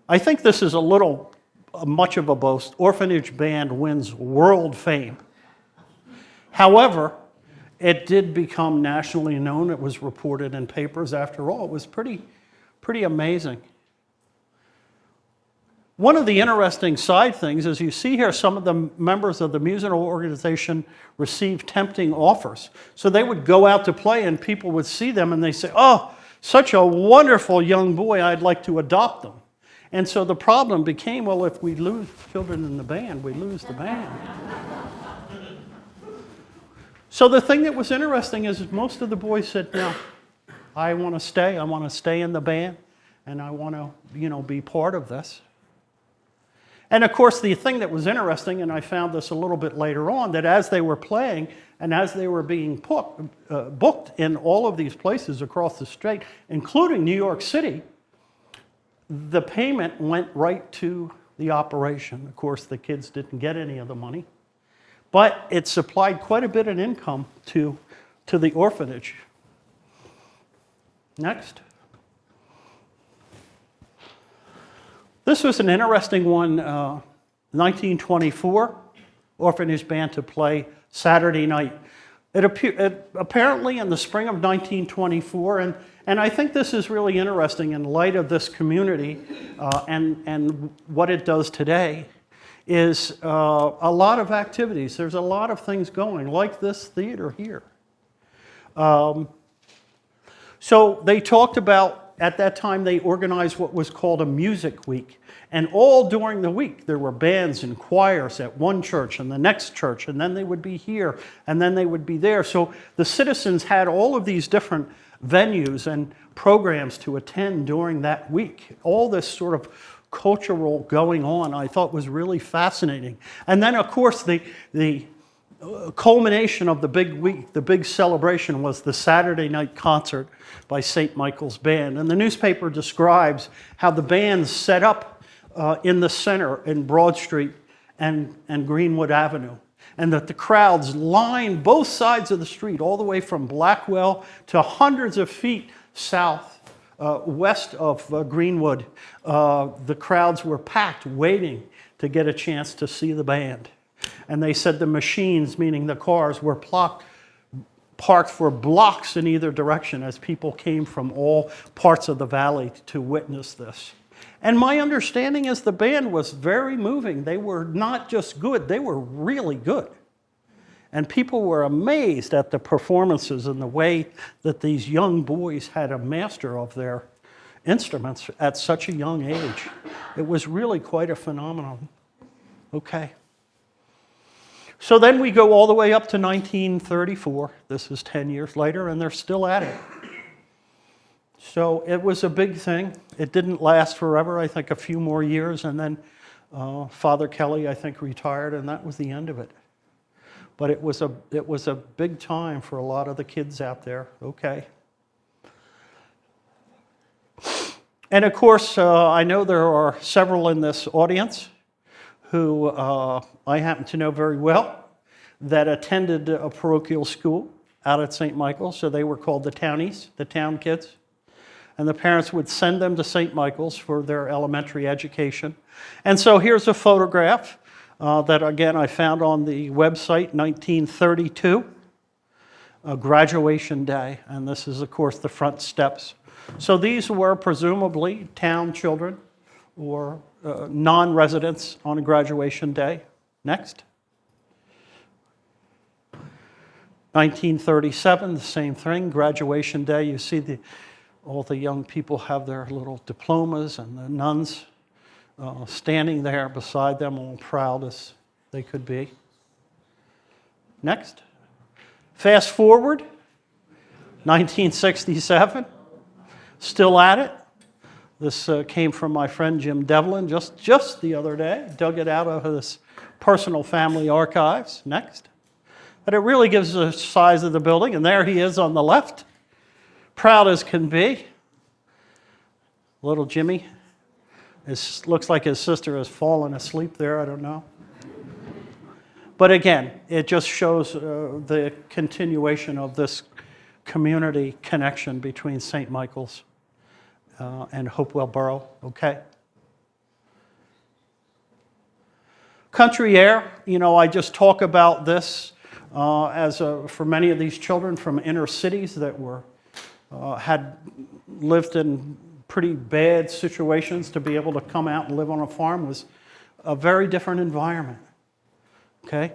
I think this is a little much of a boast. Orphanage Band wins world fame. However, it did become nationally known. It was reported in papers. After all, it was pretty amazing. One of the interesting side things is you see here some of the members of the musical organization received tempting offers. So they would go out to play and people would see them and they say, "Oh, such a wonderful young boy, I'd like to adopt them." And so the problem became, well, if we lose children in the band, we lose the band. So the thing that was interesting is most of the boys said, "No, I want to stay in the band, and I want to, be part of this." And of course, the thing that was interesting, and I found this a little bit later on, that as they were playing and as they were being booked in all of these places across the state, including New York City, the payment went right to the operation. Of course, the kids didn't get any of the money, but it supplied quite a bit of income to the orphanage. Next. This was an interesting one, 1924, Orphanage Band to play Saturday night. It apparently in the spring of 1924, And I think this is really interesting in light of this community and what it does today is a lot of activities. There's a lot of things going, like this theater here. So they talked about, at that time, they organized what was called a music week. And all during the week, there were bands and choirs at one church and the next church, and then they would be here, and then they would be there. So the citizens had all of these different venues and programs to attend during that week. All this sort of cultural going on, I thought was really fascinating. And then, of course, the culmination of the big week, the big celebration, was the Saturday night concert by St. Michael's Band. And the newspaper describes how the band set up in the center in Broad Street and Greenwood Avenue, and that the crowds lined both sides of the street, all the way from Blackwell to hundreds of feet south, west of Greenwood. The crowds were packed, waiting to get a chance to see the band. And they said the machines, meaning the cars, were parked for blocks in either direction as people came from all parts of the valley to witness this. And my understanding is the band was very moving. They were not just good, they were really good. And people were amazed at the performances and the way that these young boys had a master of their instruments at such a young age. It was really quite a phenomenon. Okay. So then we go all the way up to 1934. This is 10 years later, and they're still at it. So it was a big thing. It didn't last forever, I think a few more years, and then Father Kelly, I think, retired, and that was the end of it. But it was a big time for a lot of the kids out there. Okay. And of course, I know there are several in this audience who I happen to know very well that attended a parochial school out at St. Michael's. So they were called the townies, the town kids. And the parents would send them to St. Michael's for their elementary education. And so here's a photograph that, again, I found on the website, 1932, graduation day. And this is, of course, the front steps. So these were presumably town children or non-residents on a graduation day. Next. 1937, the same thing, graduation day. You see all the young people have their little diplomas, and the nuns standing there beside them, all proud as they could be. Next. Fast forward, 1967, still at it. This came from my friend Jim Devlin just the other day, dug it out of his personal family archives. Next. But it really gives the size of the building, and there he is on the left, proud as can be. Little Jimmy. It looks like his sister has fallen asleep there, I don't know. But again, it just shows the continuation of this community connection between St. Michael's and Hopewell Borough, okay? Country air, I just talk about this for many of these children from inner cities that had lived in pretty bad situations. To be able to come out and live on a farm was a very different environment. Okay?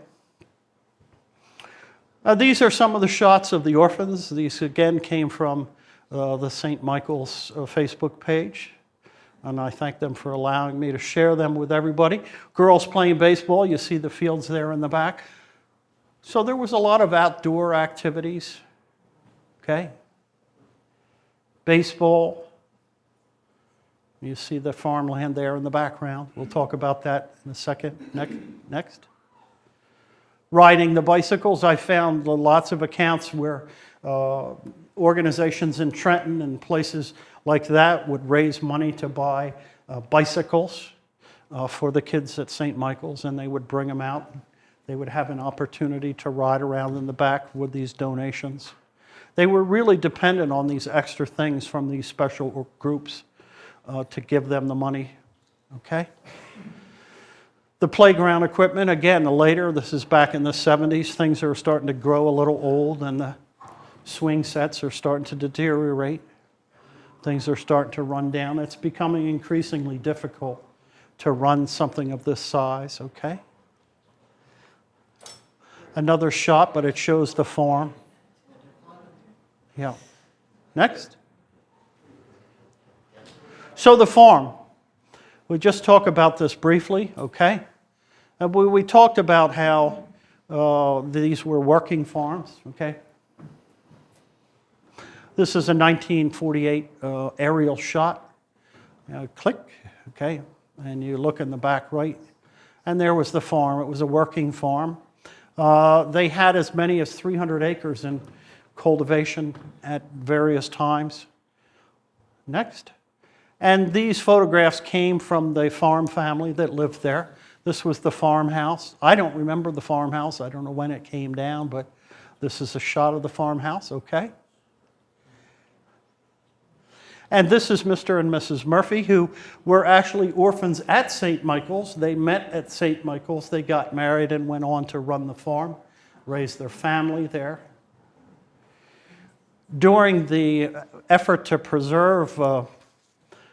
These are some of the shots of the orphans. These again came from the St. Michael's Facebook page, and I thank them for allowing me to share them with everybody. Girls playing baseball, you see the fields there in the back. So there was a lot of outdoor activities. Okay? Baseball. You see the farmland there in the background. We'll talk about that in a second. Next. Riding the bicycles. I found lots of accounts where organizations in Trenton and places like that would raise money to buy bicycles for the kids at St. Michael's, and they would bring them out. They would have an opportunity to ride around in the back with these donations. They were really dependent on these extra things from these special groups to give them the money. Okay? The playground equipment, again, later, this is back in the 70s, things are starting to grow a little old, and the swing sets are starting to deteriorate. Things are starting to run down. It's becoming increasingly difficult to run something of this size, okay? Another shot, but it shows the farm. Yeah. Next. So the farm. We just talk about this briefly, okay? We talked about how these were working farms, okay? This is a 1948 aerial shot. Click, okay? And you look in the back right, and there was the farm. It was a working farm. They had as many as 300 acres in cultivation at various times. Next. And these photographs came from the farm family that lived there. This was the farmhouse. I don't remember the farmhouse. I don't know when it came down, but this is a shot of the farmhouse, okay? And this is Mr. and Mrs. Murphy, who were actually orphans at St. Michael's. They met at St. Michael's. They got married and went on to run the farm, raise their family there. During the effort to preserve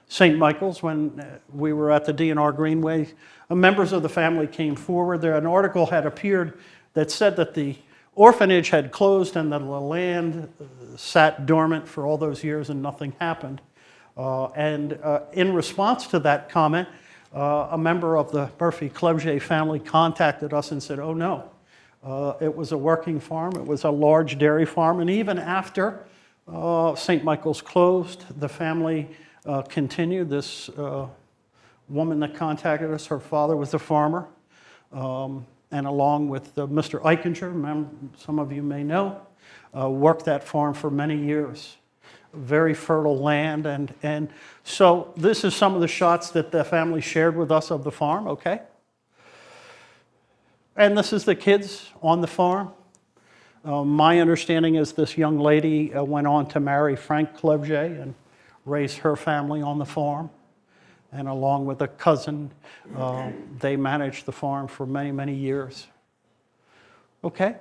St. Michael's, when we were at the DNR Greenway, members of the family came forward. There, an article had appeared that said that the orphanage had closed and that the land sat dormant for all those years and nothing happened. In response to that comment, a member of the Murphy-Cloutier family contacted us and said, oh no, it was a working farm, it was a large dairy farm, and even after St. Michael's closed, the family continued. This woman that contacted us, her father was a farmer, and along with Mr. Eichinger, some of you may know, worked that farm for many years. Very fertile land, and so this is some of the shots that the family shared with us of the farm, okay? And this is the kids on the farm. My understanding is this young lady went on to marry Frank Cloutier and raised her family on the farm. And along with a cousin, they managed the farm for many, many years. Okay?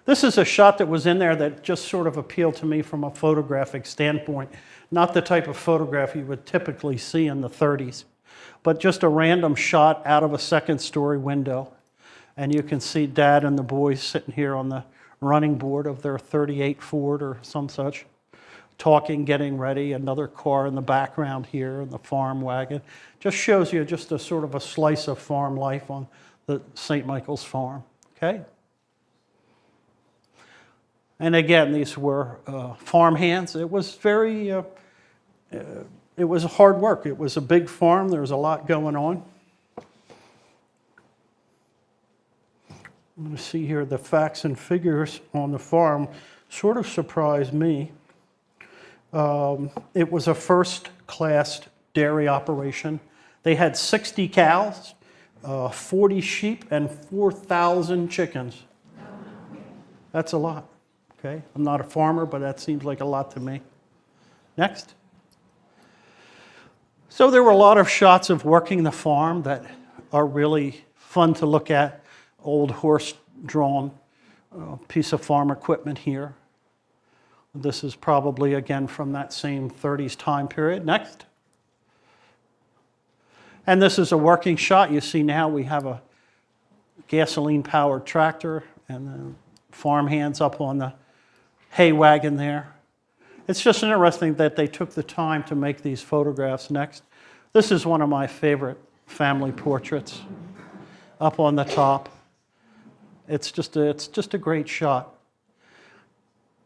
This is a shot that was in there that just sort of appealed to me from a photographic standpoint. Not the type of photograph you would typically see in the 30s, but just a random shot out of a second-story window. And you can see Dad and the boys sitting here on the running board of their 38 Ford or some such, talking, getting ready, another car in the background here, and the farm wagon. Just shows you just a sort of a slice of farm life on the St. Michael's farm, okay? And again, these were farm hands. It was very, it was hard work. It was a big farm. There was a lot going on. I'm going to see here the facts and figures on the farm sort of surprised me. It was a first-class dairy operation. They had 60 cows, 40 sheep, and 4,000 chickens. That's a lot, okay? I'm not a farmer, but that seems like a lot to me. Next. So there were a lot of shots of working the farm that are really fun to look at. Old horse-drawn piece of farm equipment here. This is probably, again, from that same 30s time period. Next. And this is a working shot. You see now we have a gasoline-powered tractor and the farm hands up on the hay wagon there. It's just interesting that they took the time to make these photographs. Next. This is one of my favorite family portraits up on the top. It's just a great shot.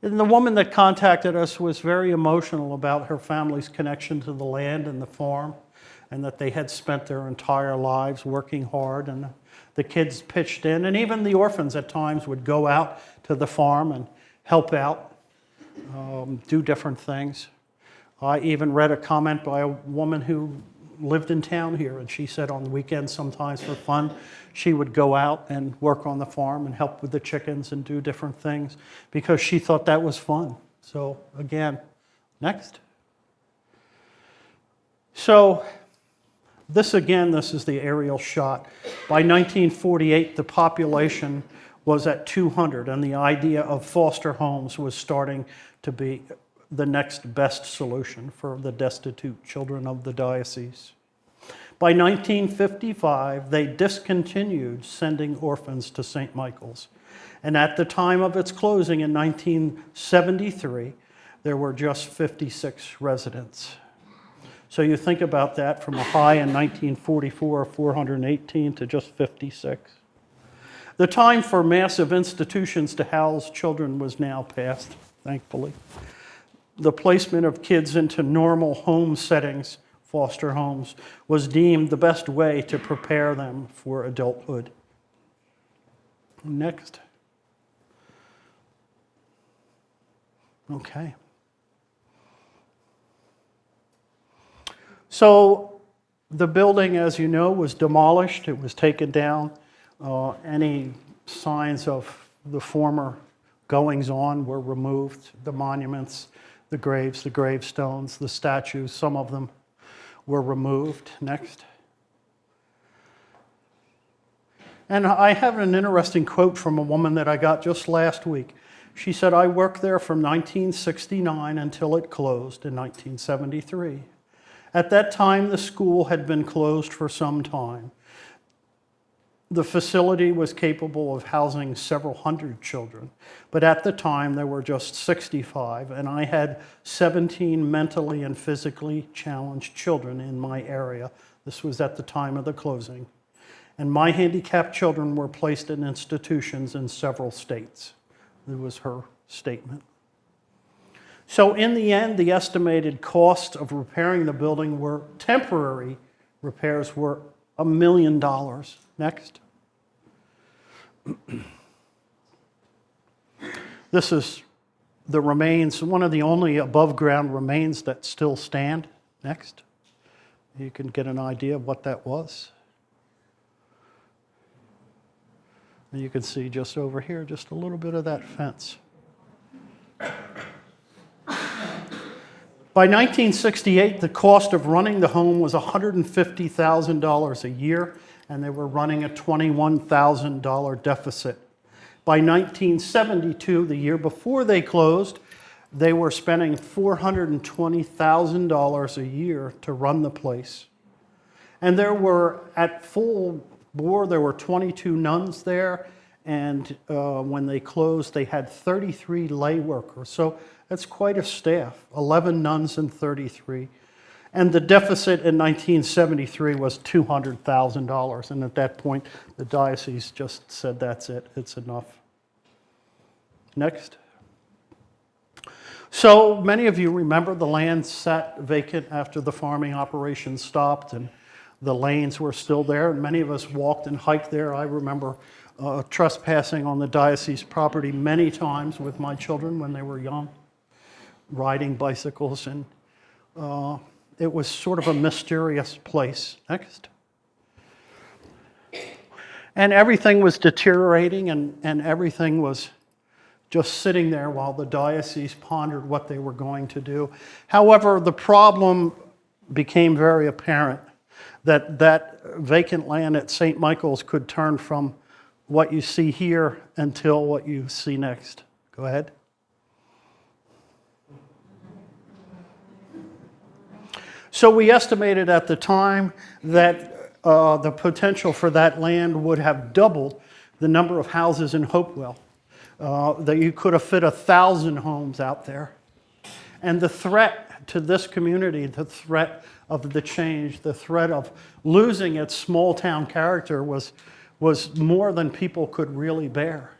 And the woman that contacted us was very emotional about her family's connection to the land and the farm, and that they had spent their entire lives working hard, and the kids pitched in, and even the orphans at times would go out to the farm and help out, do different things. I even read a comment by a woman who lived in town here, and she said on the weekends sometimes for fun she would go out and work on the farm and help with the chickens and do different things because she thought that was fun. So again, next. So this is the aerial shot. By 1948 the population was at 200, and the idea of foster homes was starting to be the next best solution for the destitute children of the diocese. By 1955, they discontinued sending orphans to St. Michael's. And at the time of its closing in 1973, there were just 56 residents. So you think about that, from a high in 1944 of 418 to just 56. The time for massive institutions to house children was now past, thankfully. The placement of kids into normal home settings, foster homes, was deemed the best way to prepare them for adulthood. Next. Okay. So the building, as you know, was demolished. It was taken down. Any signs of the former goings-on were removed. The monuments, the graves, the gravestones, the statues, some of them were removed. Next. And I have an interesting quote from a woman that I got just last week. She said, "I worked there from 1969 until it closed in 1973. At that time, the school had been closed for some time. The facility was capable of housing several hundred children, but at the time there were just 65, and I had 17 mentally and physically challenged children in my area." This was at the time of the closing. "And my handicapped children were placed in institutions in several states." It was her statement. So in the end, the estimated cost of repairing the building were temporary repairs were $1 million. Next. This is the remains, one of the only above ground remains that still stand. Next. You can get an idea of what that was. And you can see just over here, just a little bit of that fence. By 1968, the cost of running the home was $150,000 a year, and they were running a $21,000 deficit. By 1972, the year before they closed, they were spending $420,000 a year to run the place. And there were, at full bore, there were 22 nuns there, and when they closed, they had 33 lay workers. So that's quite a staff, 11 nuns and 33. And the deficit in 1973 was $200,000. And at that point, the diocese just said, that's it, it's enough. Next. So many of you remember the land sat vacant after the farming operation stopped, and the lanes were still there, and many of us walked and hiked there. I remember trespassing on the diocese property many times with my children when they were young, riding bicycles, and it was sort of a mysterious place. Next. And everything was deteriorating, and everything was just sitting there while the diocese pondered what they were going to do. However, the problem became very apparent, that vacant land at St. Michael's could turn from what you see here until what you see next. Go ahead. So we estimated at the time that the potential for that land would have doubled the number of houses in Hopewell. That you could have fit 1,000 homes out there. And the threat to this community, the threat of the change, the threat of losing its small town character was more than people could really bear.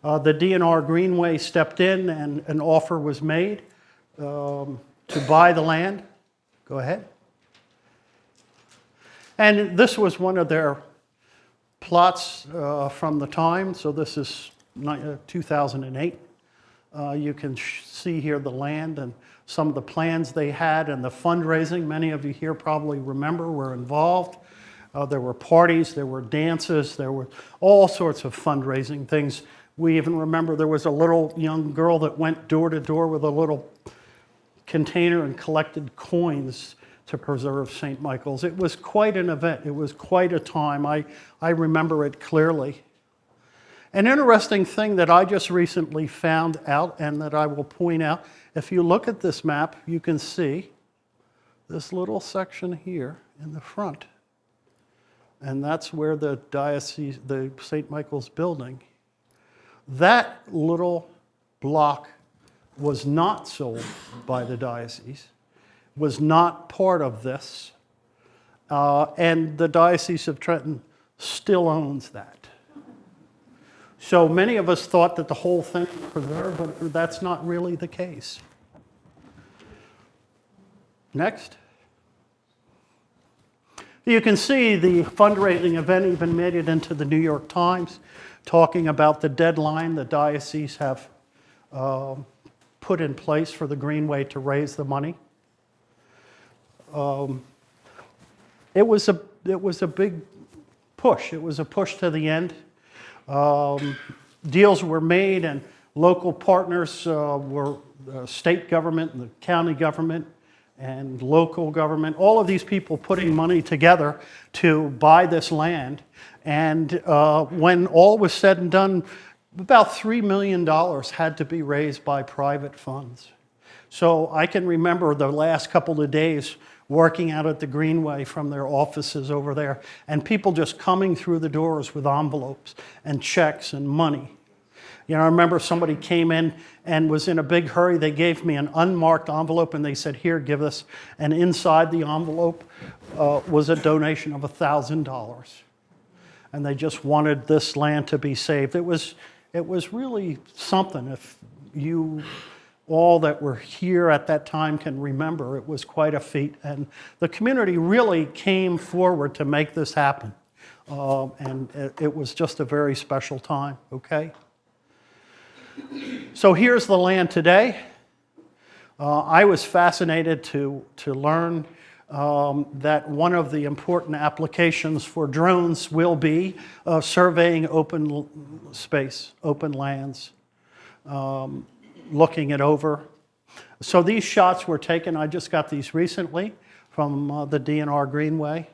The DNR Greenway stepped in, and an offer was made to buy the land. Go ahead. And this was one of their plots from the time, so this is 2008. You can see here the land and some of the plans they had and the fundraising. Many of you here probably remember were involved. There were parties, there were dances, there were all sorts of fundraising things. We even remember there was a little young girl that went door to door with a little container and collected coins to preserve St. Michael's. It was quite an event. It was quite a time. I remember it clearly. An interesting thing that I just recently found out and that I will point out, if you look at this map, you can see this little section here in the front. And that's where the diocese, the St. Michael's building, that little block was not sold by the diocese, was not part of this, and the Diocese of Trenton still owns that. So many of us thought that the whole thing was preserved, but that's not really the case. Next. You can see the fundraising event even made it into the New York Times, talking about the deadline the diocese have put in place for the Greenway to raise the money. It was a big push. It was a push to the end. Deals were made, and local partners were the state government and the county government and local government, all of these people putting money together to buy this land. And when all was said and done, about $3 million had to be raised by private funds. So I can remember the last couple of days working out at the Greenway from their offices over there, and people just coming through the doors with envelopes and checks and money. You know, I remember somebody came in and was in a big hurry. They gave me an unmarked envelope and they said, "Here, give this." And inside the envelope was a donation of $1,000. And they just wanted this land to be saved. It was really something. If you all that were here at that time can remember, it was quite a feat. And the community really came forward to make this happen. And it was just a very special time, okay? So here's the land today. I was fascinated to learn that one of the important applications for drones will be surveying open space, open lands, looking it over. So these shots were taken, I just got these recently from the DNR Greenway.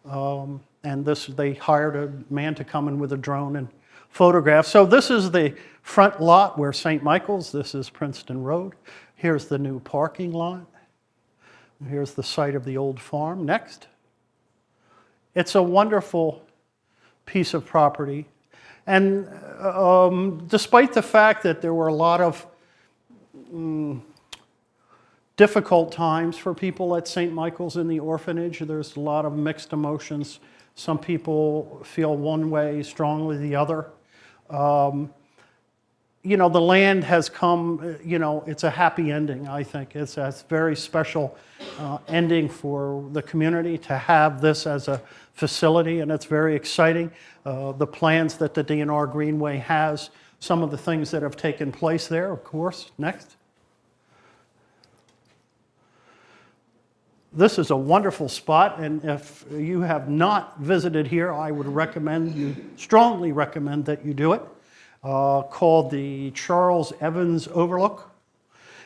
And they hired a man to come in with a drone and photograph. So this is the front lot where St. Michael's, this is Princeton Road. Here's the new parking lot. Here's the site of the old farm. Next. It's a wonderful piece of property. And despite the fact that there were a lot of difficult times for people at St. Michael's in the orphanage, there's a lot of mixed emotions. Some people feel one way strongly, the other. You know, the land has come, you know, it's a happy ending, I think. It's a very special ending for the community to have this as a facility, and it's very exciting. The plans that the DNR Greenway has, some of the things that have taken place there, of course. Next. This is a wonderful spot, and if you have not visited here, I would strongly recommend that you do it. Called the Charles Evans Overlook.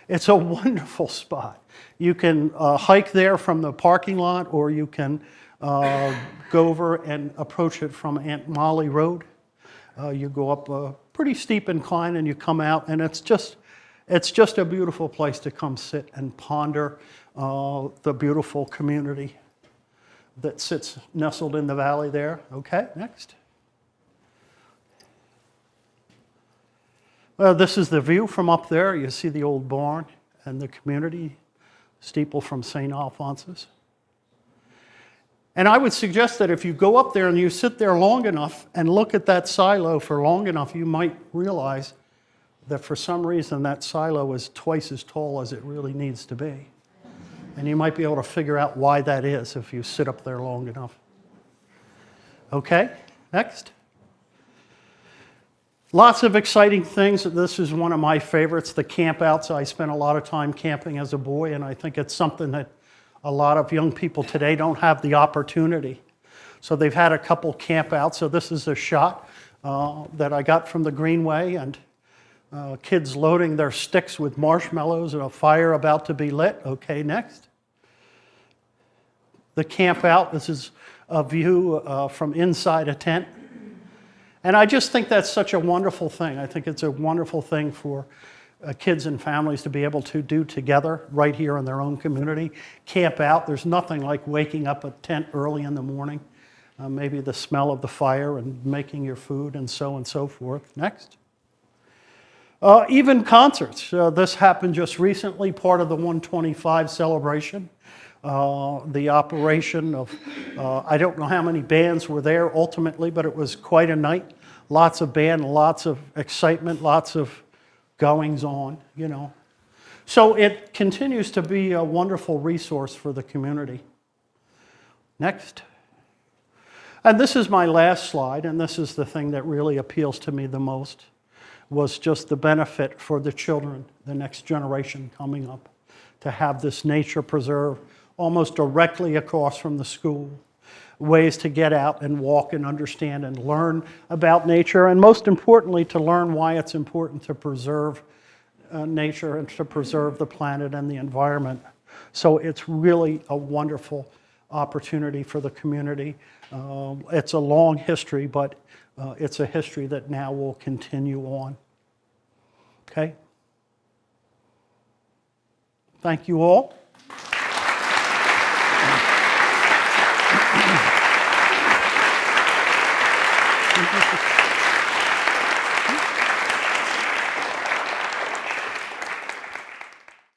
It's a wonderful spot. You can hike there from the parking lot, or you can go over and approach it from Aunt Molly Road. You go up a pretty steep incline and you come out, and it's just a beautiful place to come sit and ponder the beautiful community that sits nestled in the valley there. Okay, next. Well, this is the view from up there. You see the old barn and the community steeple from St. Alphonsus. And I would suggest that if you go up there and you sit there long enough and look at that silo for long enough, you might realize that for some reason that silo is twice as tall as it really needs to be. And you might be able to figure out why that is if you sit up there long enough. Okay, next. Lots of exciting things. This is one of my favorites, the campouts. I spent a lot of time camping as a boy, and I think it's something that a lot of young people today don't have the opportunity. So they've had a couple campouts. So this is a shot that I got from the Greenway, and kids loading their sticks with marshmallows and a fire about to be lit. Okay, next. The camp out. This is a view from inside a tent. And I just think that's such a wonderful thing. I think it's a wonderful thing for kids and families to be able to do together right here in their own community. Camp out. There's nothing like waking up a tent early in the morning. Maybe the smell of the fire and making your food and so forth. Next. Even concerts. This happened just recently, part of the 125 celebration. The operation of, I don't know how many bands were there ultimately, but it was quite a night. Lots of band, lots of excitement, lots of goings on, you know. So it continues to be a wonderful resource for the community. Next. And this is my last slide, and this is the thing that really appeals to me the most, was just the benefit for the children, the next generation coming up, to have this nature preserve almost directly across from the school. Ways to get out and walk and understand and learn about nature, and most importantly, to learn why it's important to preserve nature and to preserve the planet and the environment. So it's really a wonderful opportunity for the community. It's a long history, but it's a history that now will continue on. Okay? Thank you all. Thank you.